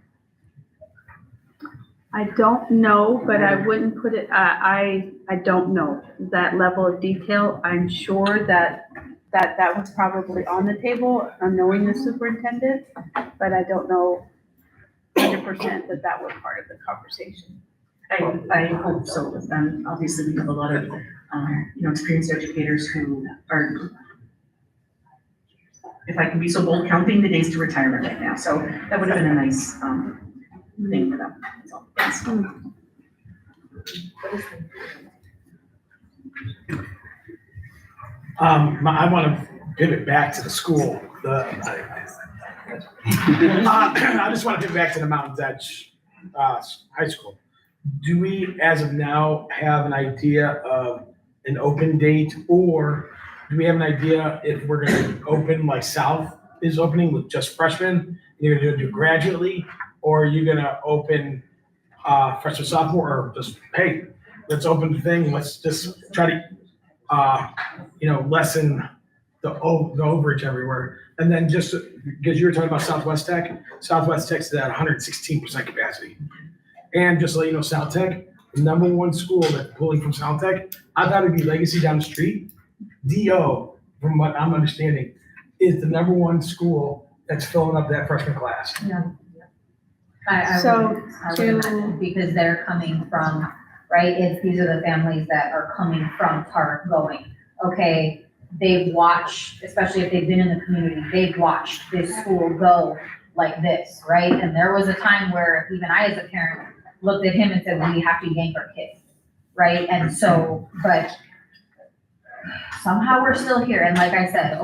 I don't know, but I wouldn't put it, I don't know that level of detail. I'm sure that was probably on the table, knowing the superintendent, but I don't know 100% that was part of the conversation. I hope so. Obviously, we have a lot of, experienced educators who are, if I can be so bold, counting the days to retirement right now. So that would have been a nice thing for them. So, thanks. I want to pivot back to the school. I just want to pivot back to the Mountain Dutch High School. Do we, as of now, have an idea of an open date, or do we have an idea if we're going to open like South is opening with just freshmen? You're going to do gradually, or are you going to open freshman, sophomore, or just, hey, let's open the thing. Let's just try to, lessen the overage everywhere. And then just because you were talking about Southwest Tech's at 116% capacity. And just to let you know, South Tech, the #1 school that's pulling from South Tech, I thought it'd be Legacy down the street. DO, from what I'm understanding, is the #1 school that's filling up that freshman class. I So, would imagine, because they're coming from, right, these are the families that are coming from Park going, okay, they've watched, especially if they've been in the community, they've watched this school go like this, right? And there was a time where even I as a parent looked at him and said, we have to yank our kid, right? And so, but somehow we're still here. And like I said,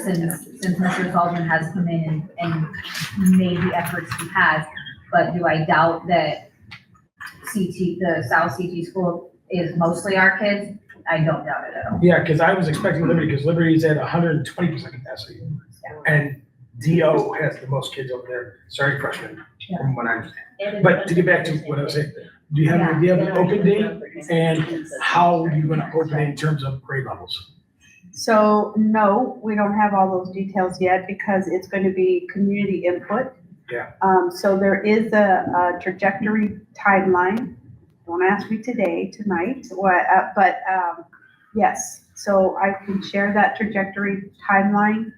since Mr. Sullivan has come in and made the efforts he has, but do I doubt that the South CT school is mostly our kids? I don't doubt it at all. Yeah, because I was expecting Liberty, because Liberty's at 120% capacity. And DO has the most kids over there, starting freshmen, from what I understand. But to get back to what I was saying, do you have an idea of an open date? And how are you going to open it in terms of grade levels? So no, we don't have all those details yet because it's going to be community input. Yeah. So there is a trajectory timeline. Don't ask me tonight, but yes. So I can share that trajectory timeline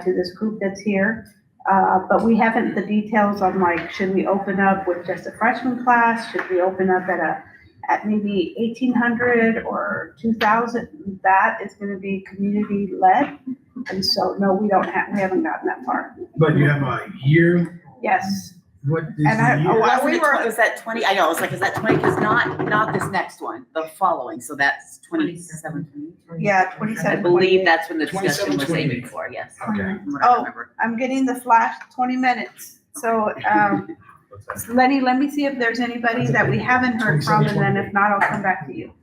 to this group that's here. But we haven't the details on like, should we open up with just a freshman class? Should we open up at maybe 1,800 or 2,000? That is going to be community led. And so, no, we haven't gotten that far. But you have a year? Yes. What is And the year? Was that 20? I know, I was like, is that 20? Because not this next one, the following. So that's 27. Yeah, 27. I believe that's when the 27, discussion was 28. aiming for, yes. Okay. Oh, I'm getting the flash 20 minutes. So, Lenny, let me see if there's anybody that we haven't heard from, and then if not, I'll come back to you.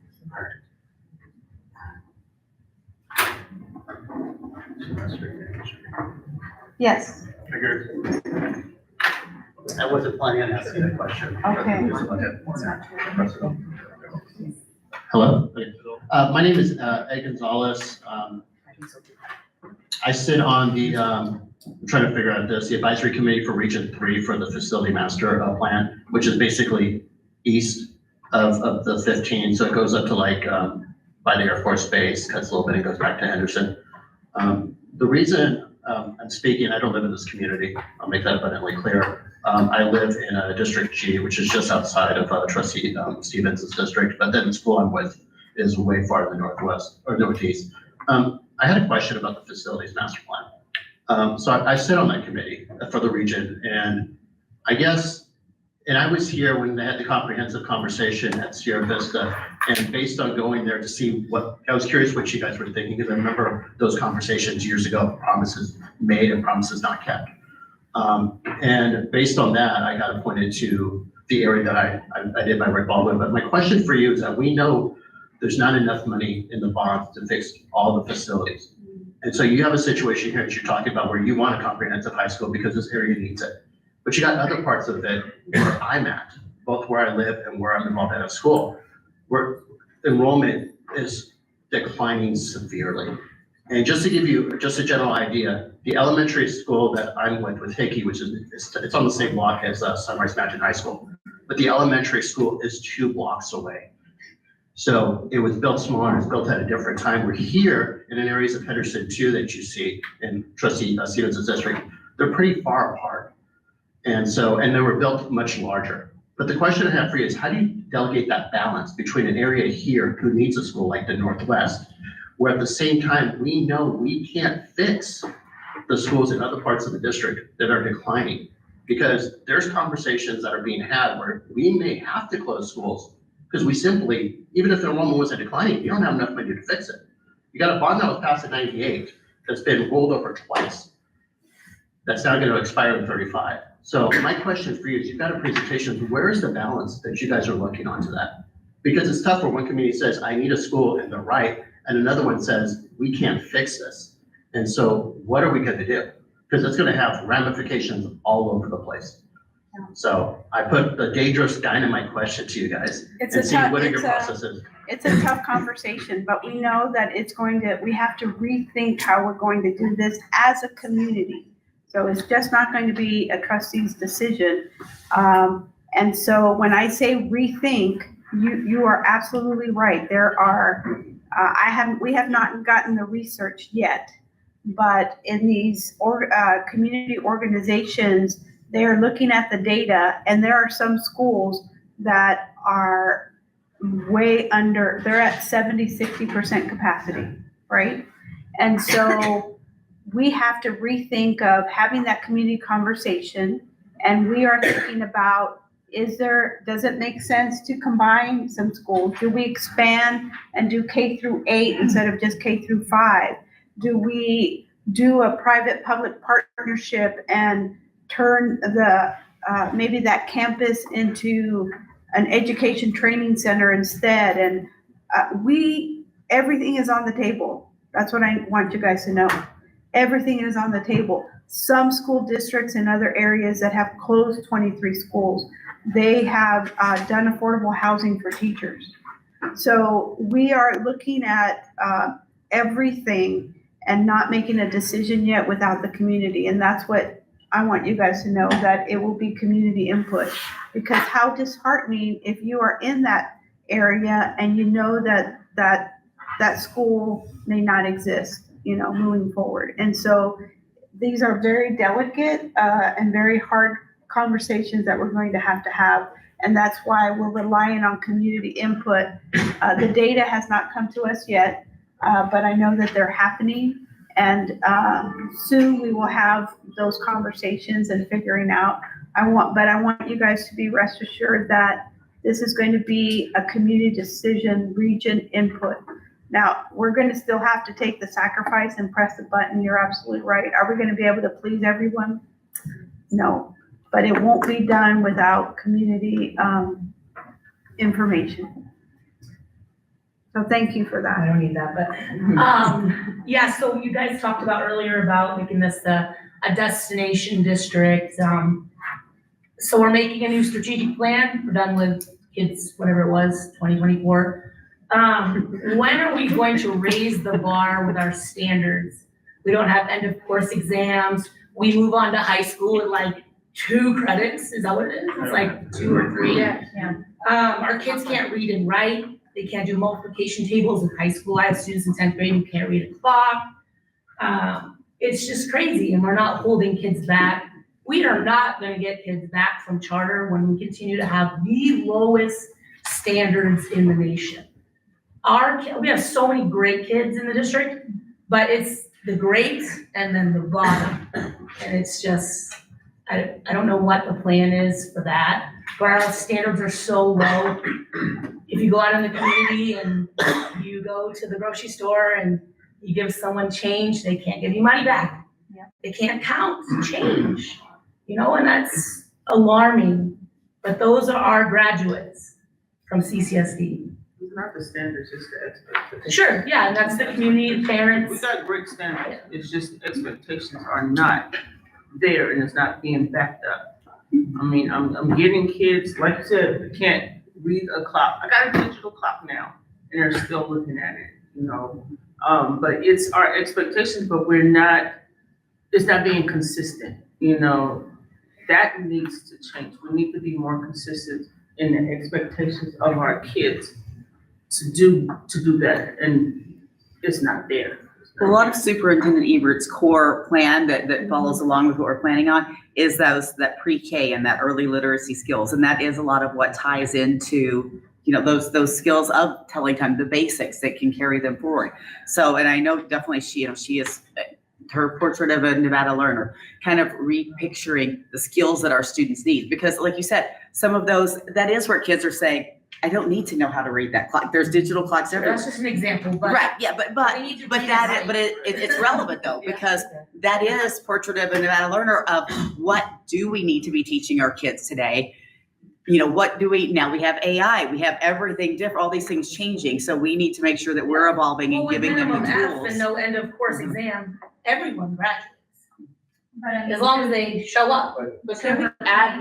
Yes. I wasn't planning on asking that question. Okay. Hello, my name is Ed Gonzalez. I sit on the, I'm trying to figure out this, the advisory committee for Region 3 for the facility master plan, which is basically east of the 15, so it goes up to like, by the Air Force Base, cuts a little bit, and goes back to Henderson. The reason I'm speaking, I don't live in this community, I'll make that abundantly clear. I live in District G, which is just outside of Trustee Stevens' district, but then the school I'm with is way far in the northwest, or northeast. I had a question about the facilities master plan. So I sit on that committee for the region, and I guess, and I was here when they had the comprehensive conversation at Sierra Vista, and based on going there to see what, I was curious what you guys were thinking, because I remember those conversations years ago, promises made and promises not kept. And based on that, I got appointed to the area that I did my Rick Baldwin. But my question for you is that we know there's not enough money in the bond to fix all the facilities. And so you have a situation here that you're talking about where you want a comprehensive high school because this area needs it. But you got other parts of it where I'm at, both where I live and where I'm involved at a school, where enrollment is declining severely. And just to give you just a general idea, the elementary school that I'm with Hickey, which is, it's on the same block as Sunrise Mountain High School, but the elementary school is 2 blocks away. So it was built smaller, it was built at a different time. We're here in areas of Henderson too that you see in Trustee Stevens' district. They're pretty far apart. And so, and they were built much larger. But the question I have for you is, how do you delegate that balance between an area here who needs a school like the Northwest, where at the same time, we know we can't fix the schools in other parts of the district that are declining? Because there's conversations that are being had where we may have to close schools because we simply, even if the enrollment wasn't declining, you don't have enough money to fix it. You got a bond that was passed in 98 that's been rolled over twice. That's now going to expire in 35. So my question for you is, you've got a presentation, where is the balance that you guys are looking onto that? Because it's tough when one community says, I need a school and they're right, and another one says, we can't fix this. And so what are we going to do? Because it's going to have ramifications all over the place. So I put the dangerous dynamite question to you guys and see what are your processes. It's a tough conversation, but we know that we have to rethink how we're going to do this as a community. So it's just not going to be a trustee's decision. And so when I say rethink, you are absolutely right. There are, we have not gotten the research yet, but in these community organizations, they're looking at the data, and there are some schools that are way under, they're at 70-60% capacity, right? And so we have to rethink of having that community conversation, and we are thinking about, does it make sense to combine some schools? Do we expand and do K through 8 instead of just K through 5? Do we do a private-public partnership and turn maybe that campus into an education training center instead? And everything is on the table. That's what I want you guys to know. Everything is on the table. Some school districts in other areas that have closed 23 schools, they have done affordable housing for teachers. So we are looking at everything and not making a decision yet without the community. And that's what I want you guys to know, that it will be community input. Because how disheartening if you are in that area and you know that school may not exist, moving forward. And so these are very delicate and very hard conversations that we're going to have. And that's why we're relying on community input. The data has not come to us yet, but I know that they're happening. And soon we will have those conversations and figuring out. I want you guys to be rest assured that this is going to be a community decision, region input. Now, we're going to still have to take the sacrifice and press the button. You're absolutely right. Are we going to be able to please everyone? No, but it won't be done without community information. So thank you for that. I don't need that, but yeah, so you guys talked about earlier about making this a destination district. So we're making a new strategic plan. We're done with kids, whatever it was, 2024. When are we going to raise the bar with our standards? We don't have end of course exams. We move on to high school in like 2 credits. Is that what it is? It's like 2 or 3. Yeah. Our kids can't read and write. They can't do multiplication tables in high school. I have students in 10th grade who can't read a clock. It's just crazy, and we're not holding kids back. We are not gonna get kids back from charter when we continue to have the lowest standards in the nation. We have so many great kids in the district, but it's the great and then the bottom. And it's just, I don't know what the plan is for that, but our standards are so low. If you go out in the community and you go to the grocery store and you give someone change, they can't give you money back. Yeah. They can't count change, and that's alarming. But those are our graduates from CCSD. It's not the standards, it's the expectations. Sure, yeah, and that's the community, We parents. got great standards, it's just expectations are not there and it's not being backed up. I mean, I'm getting kids, like you said, they can't read a clock. I got a digital clock now and they're still looking at it, But it's our expectations, but it's not being consistent, That needs to change. We need to be more consistent in the expectations of our kids to do better, and it's not there. A lot of Superintendent Ebert's core plan that follows along with what we're planning on is that pre-K and that early literacy skills. And that is a lot of what ties into, those skills of telling time, the basics that can carry them forward. So, and I know definitely she is her portrait of a Nevada learner, kind of repicturing the skills that our students need. Because like you said, some of those, that is where kids are saying, I don't need to know how to read that clock. There's digital clocks everywhere. That's just an example, but. Right, yeah, but it's relevant though, because that is portrait of a Nevada learner of what do we need to be teaching our kids today? What do we have AI, we have everything different, all these things changing. So we need to make sure that we're evolving and giving them the Minimum tools. F and no end of course exam, everyone graduates, But I mean, as long as they show up. But can we add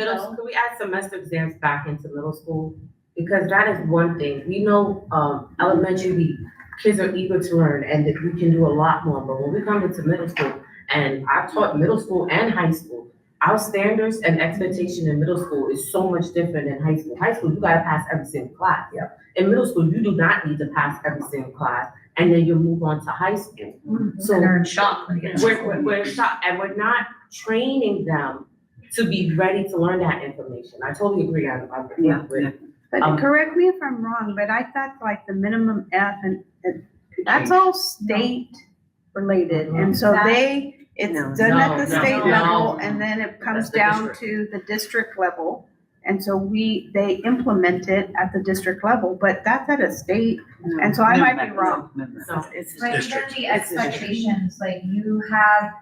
semester exams back into middle school? Because that is one thing. We know, elementary, kids are eager to learn and that we can do a lot more. But when we come into middle school, and I've taught middle school and high school, our standards and expectation in middle school is so much different than high school. High school, you gotta pass every single class. Yeah. In middle school, you do not need to pass every single class, and then you move on to high school. So And they're in shock when they get. we're shocked, and we're not training them to be ready to learn that information. I totally agree. I agree. But correct me if I'm wrong, but I thought like the minimum F and that's all state related. And so it's done at the state level and then it comes down to the district level. And so they implement it at the district level, but that's at a state. And so I might be wrong. It's but even the expectations, like you have,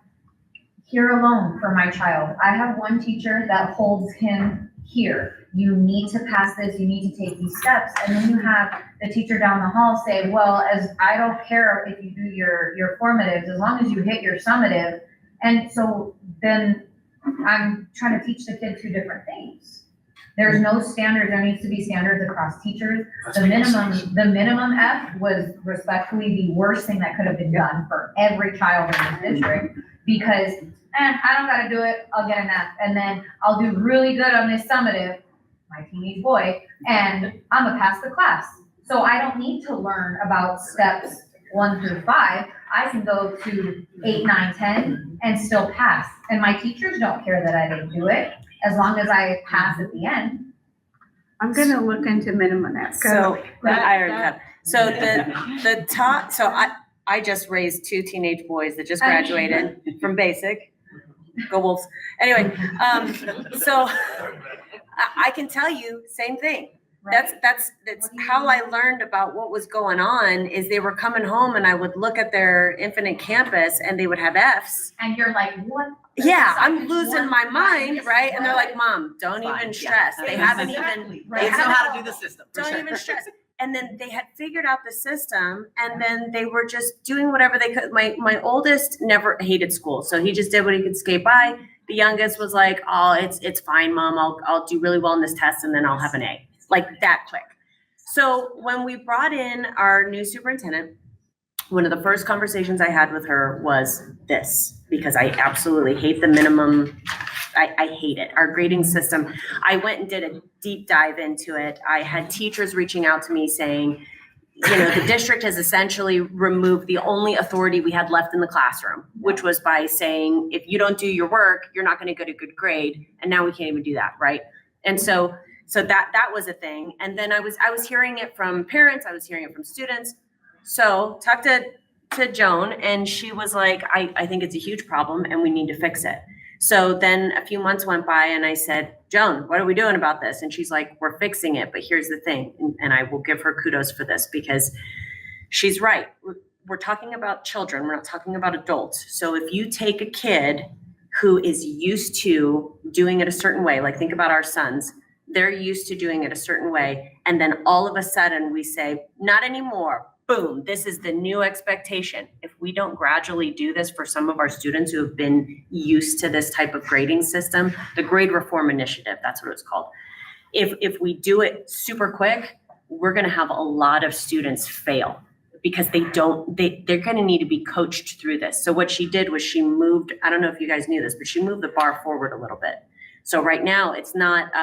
here alone for my child, I have one teacher that holds him here. You need to pass this, you need to take these steps. And then you have the teacher down the hall say, well, as I don't care if you do your formatives, as long as you hit your summative. And so then I'm trying to teach the kid two different things. There's no standards, there needs to be standards across teachers. The minimum F was respectfully the worst thing that could have been done for every child in this district, because I don't gotta do it, I'll get an F, and then I'll do really good on this summative, my teenage boy, and I'm gonna pass the class. So I don't need to learn about steps 1 through 5. I can go to 8, 9, 10 and still pass. And my teachers don't care that I didn't do it, as long as I pass at the end. I'm gonna look into minimum F. So the top, so I just raised 2 teenage boys that just graduated from basic. Go Wolves. Anyway, so I can tell you, same thing. That's how I learned about what was going on. Is they were coming home and I would look at their Infinite Campus and they would have Fs. And you're like, what? Yeah, I'm losing my mind, right? And they're like, Mom, don't even stress. They haven't even. They know how to do the system. Don't even stress. And then they had figured out the system and then they were just doing whatever they could. My oldest never hated school. So he just did what he could skate by. The youngest was like, oh, it's fine, Mom. I'll do really well in this test and then I'll have an A. Like that quick. So when we brought in our new superintendent, one of the first conversations I had with her was this, because I absolutely hate the minimum I hate it. Our grading system, I went and did a deep dive into it. I had teachers reaching out to me saying, you know, the district has essentially removed the only authority we had left in the classroom, which was by saying, if you don't do your work, you're not going to get a good grade. And now we can't even do that, right? And so that was a thing. And then I was hearing it from parents, I was hearing it from students. So talked to Joan, and she was like, I think it's a huge problem and we need to fix it. So then a few months went by and I said, Joan, what are we doing about this? And she's like, we're fixing it, but here's the thing. And I will give her kudos for this because she's right. We're talking about children. We're not talking about adults. So if you take a kid who is used to doing it a certain way, like think about our sons, they're used to doing it a certain way. And then all of a sudden we say, not anymore. Boom, this is the new expectation. If we don't gradually do this for some of our students who have been used to this type of grading system, the grade reform initiative, that's what it's called. If we do it super quick, we're gonna have a lot of students fail because they're gonna need to be coached through this. So what she did was she moved, I don't know if you guys knew this, but she moved the bar forward a little bit. So right now it's not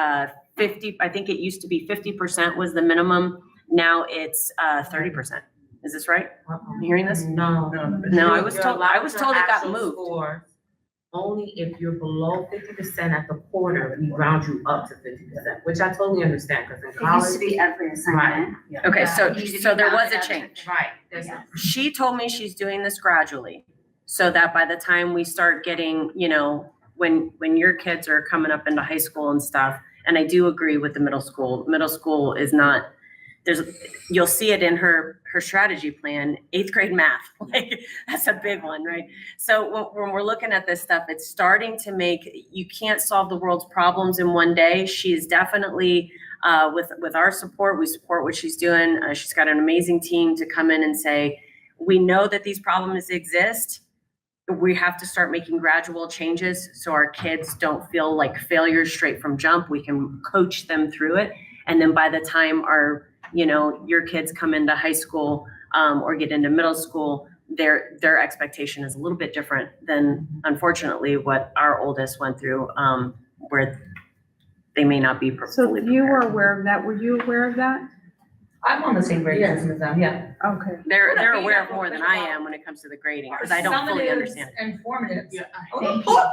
50, I think it used to be 50% was the minimum. Now it's 30%. Is this right? You hearing this? No. No, I was told it got moved. Only if you're below 50% at the quarter, we round you up to 50%, which I totally understand, because in It college. used to be every assignment. Right. Okay, so It used to be there was rounded a up to change. Right. She told me she's doing this gradually so that by the time we start getting, you know, when your kids are coming up into high school and stuff, and I do agree with the middle school. Middle school is not, you'll see it in her strategy plan, 8th grade math, like that's a big one, right? So when we're looking at this stuff, it's starting to make, you can't solve the world's problems in one day. She is definitely, with our support, we support what she's doing. She's got an amazing team to come in and say, we know that these problems exist. We have to start making gradual changes so our kids don't feel like failures straight from jump. We can coach them through it. And then by the time your kids come into high school or get into middle school, their expectation is a little bit different than, unfortunately, what our oldest went through, where they may not be fully So prepared. you were aware of that. Were you aware of that? I'm on the same grade system as them, yeah. Okay. They're aware of more than I am when it comes to the grading, because I don't fully understand it. And formatives. Yeah.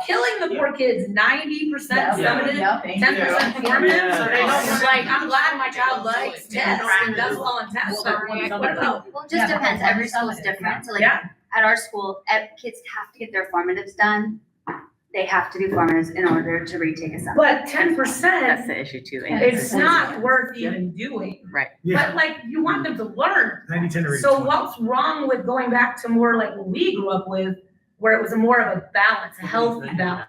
Killing the poor kids, 90% summative, Yeah. 10% formative, so they don't, like, I'm glad my child likes tests and does well on tests, so what about? Well, it just depends. Every school is different. So like Yeah. at our school, kids have to get their formatives done. They have to do formatives in order to retake a sum. But 10%, That's the issue too. it's not worth even doing. Right. But like, you want them to learn. 90-10 or 80-20. So what's wrong with going back to more like what we grew up with, where it was more of a balance, a healthy balance?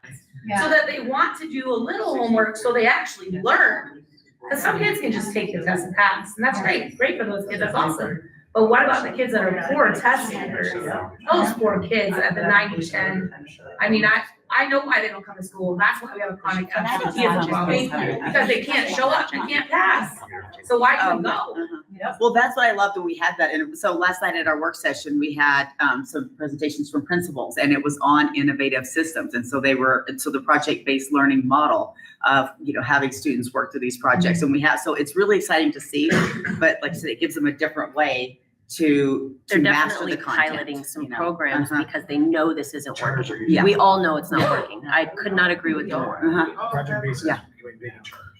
So that they want to do a little homework, so they actually learn. Because some kids can just take the test and pass, and that's great for those kids, that's awesome. But what about the kids that are poor test takers? Those poor kids at the 90-10, I mean, I know why they don't come to school. That's why we have a chronic absenteeism problem. Because they can't show up, they can't pass. So why do we go? Well, that's what I loved when we had that. And so last night at our work session, we had some presentations from principals, and it was on innovative systems. And so the project-based learning model of, having students work through these projects. And so it's really exciting to see, but like I said, it gives them a different way to They're master definitely the content. piloting some programs because they know this isn't working. Yeah. We all know it's not working. I could not agree with you more. Project basis. Yeah.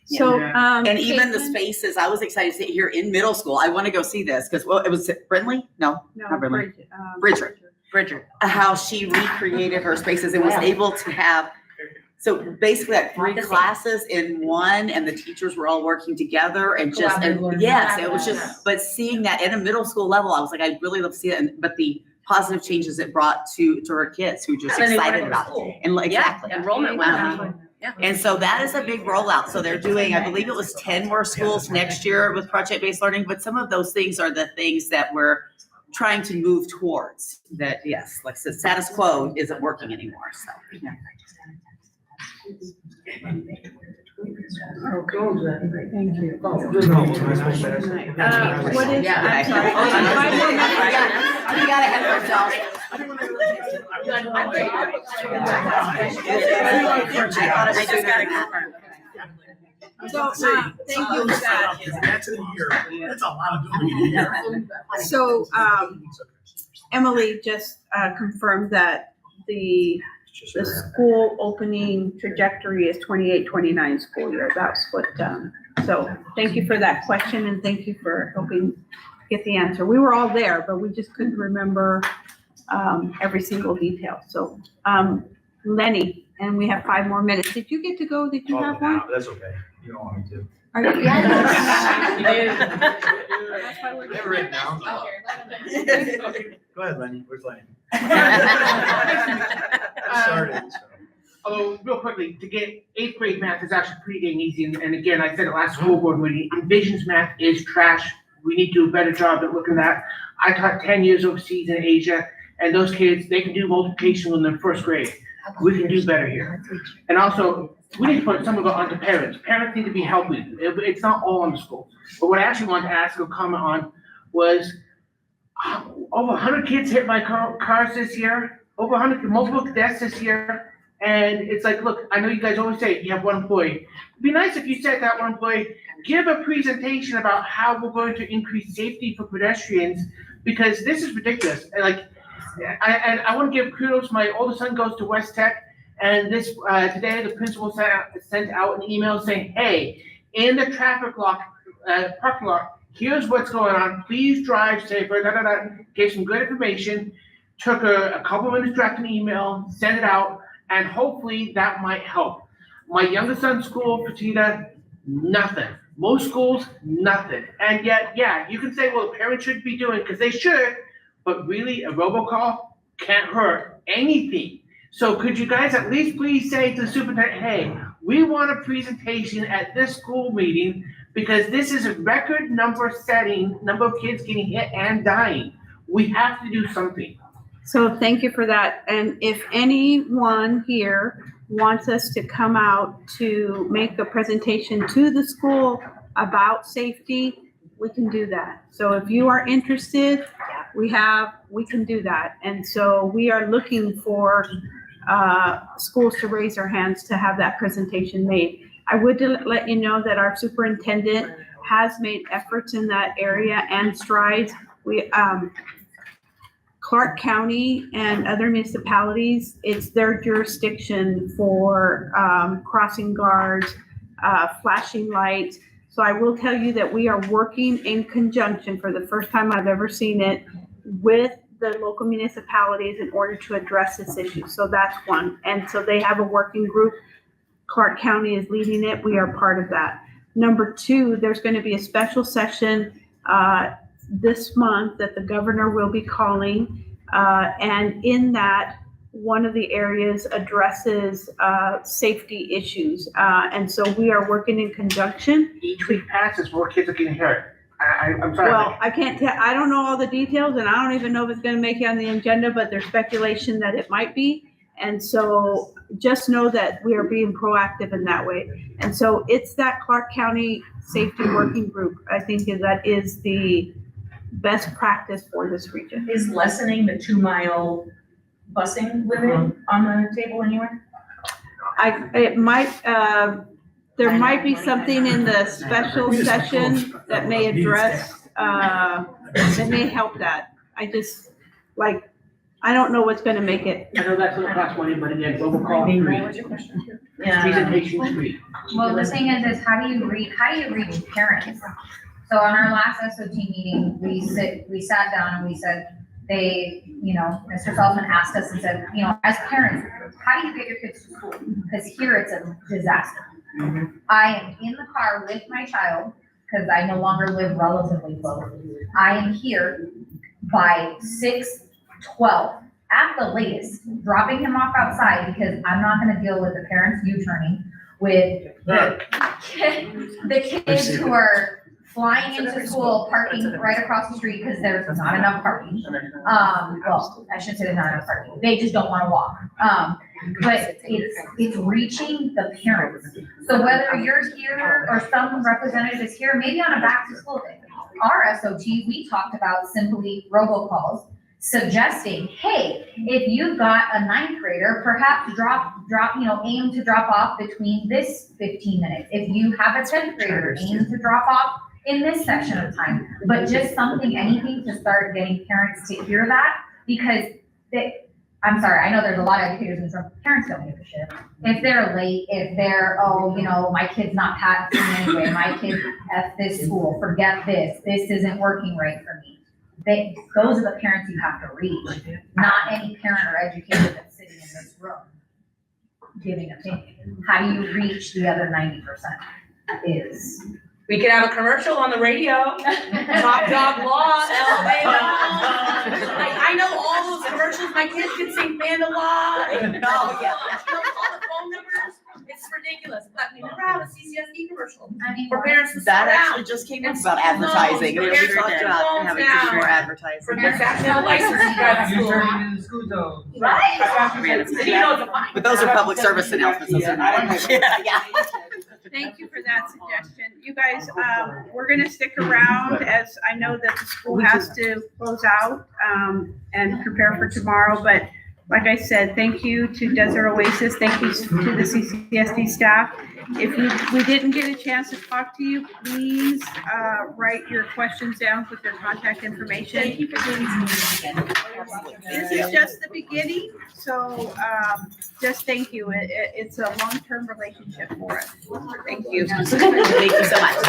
So, And even the Caitlin? spaces, I was excited to see here in middle school. I want to go see this because, it was Brindley? No, not Brindley. Bridger. Bridger. How she recreated her spaces and was able to have, so basically like 3 classes in one, and the teachers were all working together and yes, it was just, but seeing that at a middle school level, I was like, I'd really love to see it. But the positive changes it brought to her kids who just And then they wanna excited go to about school. it. And exactly. Enrollment went up. Yeah. And so that is a big rollout. So they're doing, I believe it was 10 more schools next year with project-based learning, but some of those things are the things that we're trying to move towards. That, yes, like the status quo isn't working anymore, so. Yeah. Okay, thank you. No, What is, I'm sorry. We got ahead of ourselves. I just gotta confirm. So, thank you for that. That's in a year. That's a lot of doing in a year. So, Emily just confirmed that the school opening trajectory is 28-29 school year. That's what, so thank you for that question and thank you for helping get the answer. We were all there, but we just couldn't remember every single detail. So, Lenny, and we have 5 more minutes. Did you get to go? Did you have one? That's okay. You don't want me to. Are you? Never written down. Go ahead, Lenny. Where's Lenny? Started, so. Although, real quickly, to get 8th grade math is actually pretty dang easy, and again, I said it last school board meeting, Envision's math is trash. We need to do a better job at looking at that. I taught 10 years overseas in Asia, and those kids, they can do multiplication when they're 1st grade. We can do better here. And also, we need to put some of it onto parents. Parents need to be helping. It's not all on the school. But what I actually wanted to ask or comment on was over 100 kids hit by cars this year, over 100, multiple deaths this year. And it's like, look, I know you guys always say you have one employee. It'd be nice if you said that one employee, give a presentation about how we're going to increase safety for pedestrians, because this is ridiculous. And like, I want to give kudos. My oldest son goes to West Tech, and this today the principal sent out an email saying, hey, in the traffic parking lot, here's what's going on. Please drive safer. Gave some good information. Took a couple minutes, drafted an email, sent it out, and hopefully that might help. My youngest son's school, Petita, nothing. Most schools, nothing. And yet, yeah, you can say, well, parents should be doing, because they should, but really a robocall can't hurt anything. So could you guys at least please say to the superintendent, hey, we want a presentation at this school meeting, because this is a record number of kids getting hit and dying. We have to do something. So thank you for that. And if anyone here wants us to come out to make a presentation to the school about safety, we can do that. So if you are interested, we can do that. And so we are looking for schools to raise their hands to have that presentation made. I would let you know that our superintendent has made efforts in that area and strides. We, Clark County and other municipalities, it's their jurisdiction for crossing guards, flashing lights. So I will tell you that we are working in conjunction, for the first time I've ever seen it, with the local municipalities in order to address this issue. So that's one. And so they have a working group. Clark County is leading it. We are part of that. Number 2, there's going to be a special session this month that the governor will be calling. And in that, one of the areas addresses safety issues. And so we are working in conjunction. Each week passes, more kids are getting hurt. I'm sorry. Well, I can't tell, I don't know all the details, and I don't even know if it's gonna make it on the agenda, but there's speculation that it might be. And so just know that we are being proactive in that way. And so it's that Clark County Safety Working Group. I think that is the best practice for this region. Is lessening the 2-mile busing limit on the table anywhere? It might, there might be something in the special session that may address, that may help that. I don't know what's gonna make it. I know that's gonna cost money, but again, robocall free. Yeah. Presentation free. Well, the thing is how do you reach parents? So on our last SOT meeting, we sat down and we said, Mr. Feldman asked us and said, as parents, how do you get your kids to school? Because here it's a disaster. I am in the car with my child, because I no longer live relatively close. I am here by 6:12 at the latest, dropping him off outside, because I'm not gonna deal with the parents U-turning with the kids who are flying into school, parking right across the street because there's not enough parking. Well, I shouldn't say there's not enough parking. They just don't want to walk. But it's reaching the parents. So whether you're here or some representative is here, maybe on a back to school day, our SOT, we talked about simply robocalls, suggesting, hey, if you've got a ninth grader, perhaps aim to drop off between this 15 minutes. If you have a 10th grader, aim to drop off in this section of time. But just something, anything to start getting parents to hear that, because I'm sorry, I know there's a lot of educators and some parents don't give a shit. If they're late, if they're, my kid's not passing anyway, my kid at this school, forget this isn't working right for me. Those are the parents you have to reach, not any parent or educator that's sitting in this room giving opinion. How do you reach the other 90% is. We could have a commercial on the radio, Top Dog Law, LA Law. Like, I know all those commercials, my kids can sing Panda Law. And, all the phone numbers, it's ridiculous, but we never have a CCSD commercial for parents to That start actually out. just came up It's about phones. advertising. The We parents talked have about phones having now. some more advertising. For parents to have a license to drive to school. in the school zone. Right? So you know it's a fine. But those are public service announcements. Those are not. Yeah. Thank you for that suggestion. You guys, we're gonna stick around as I know that the school has to close out, and prepare for tomorrow, but like I said, thank you to Desert Oasis, thank you to the CCSD staff. If we didn't get a chance to talk to you, please, write your questions down with their contact information. Thank you for doing this again. This is just the beginning, so, just thank you. It's a long-term relationship for us. Thank you. Thank you so much.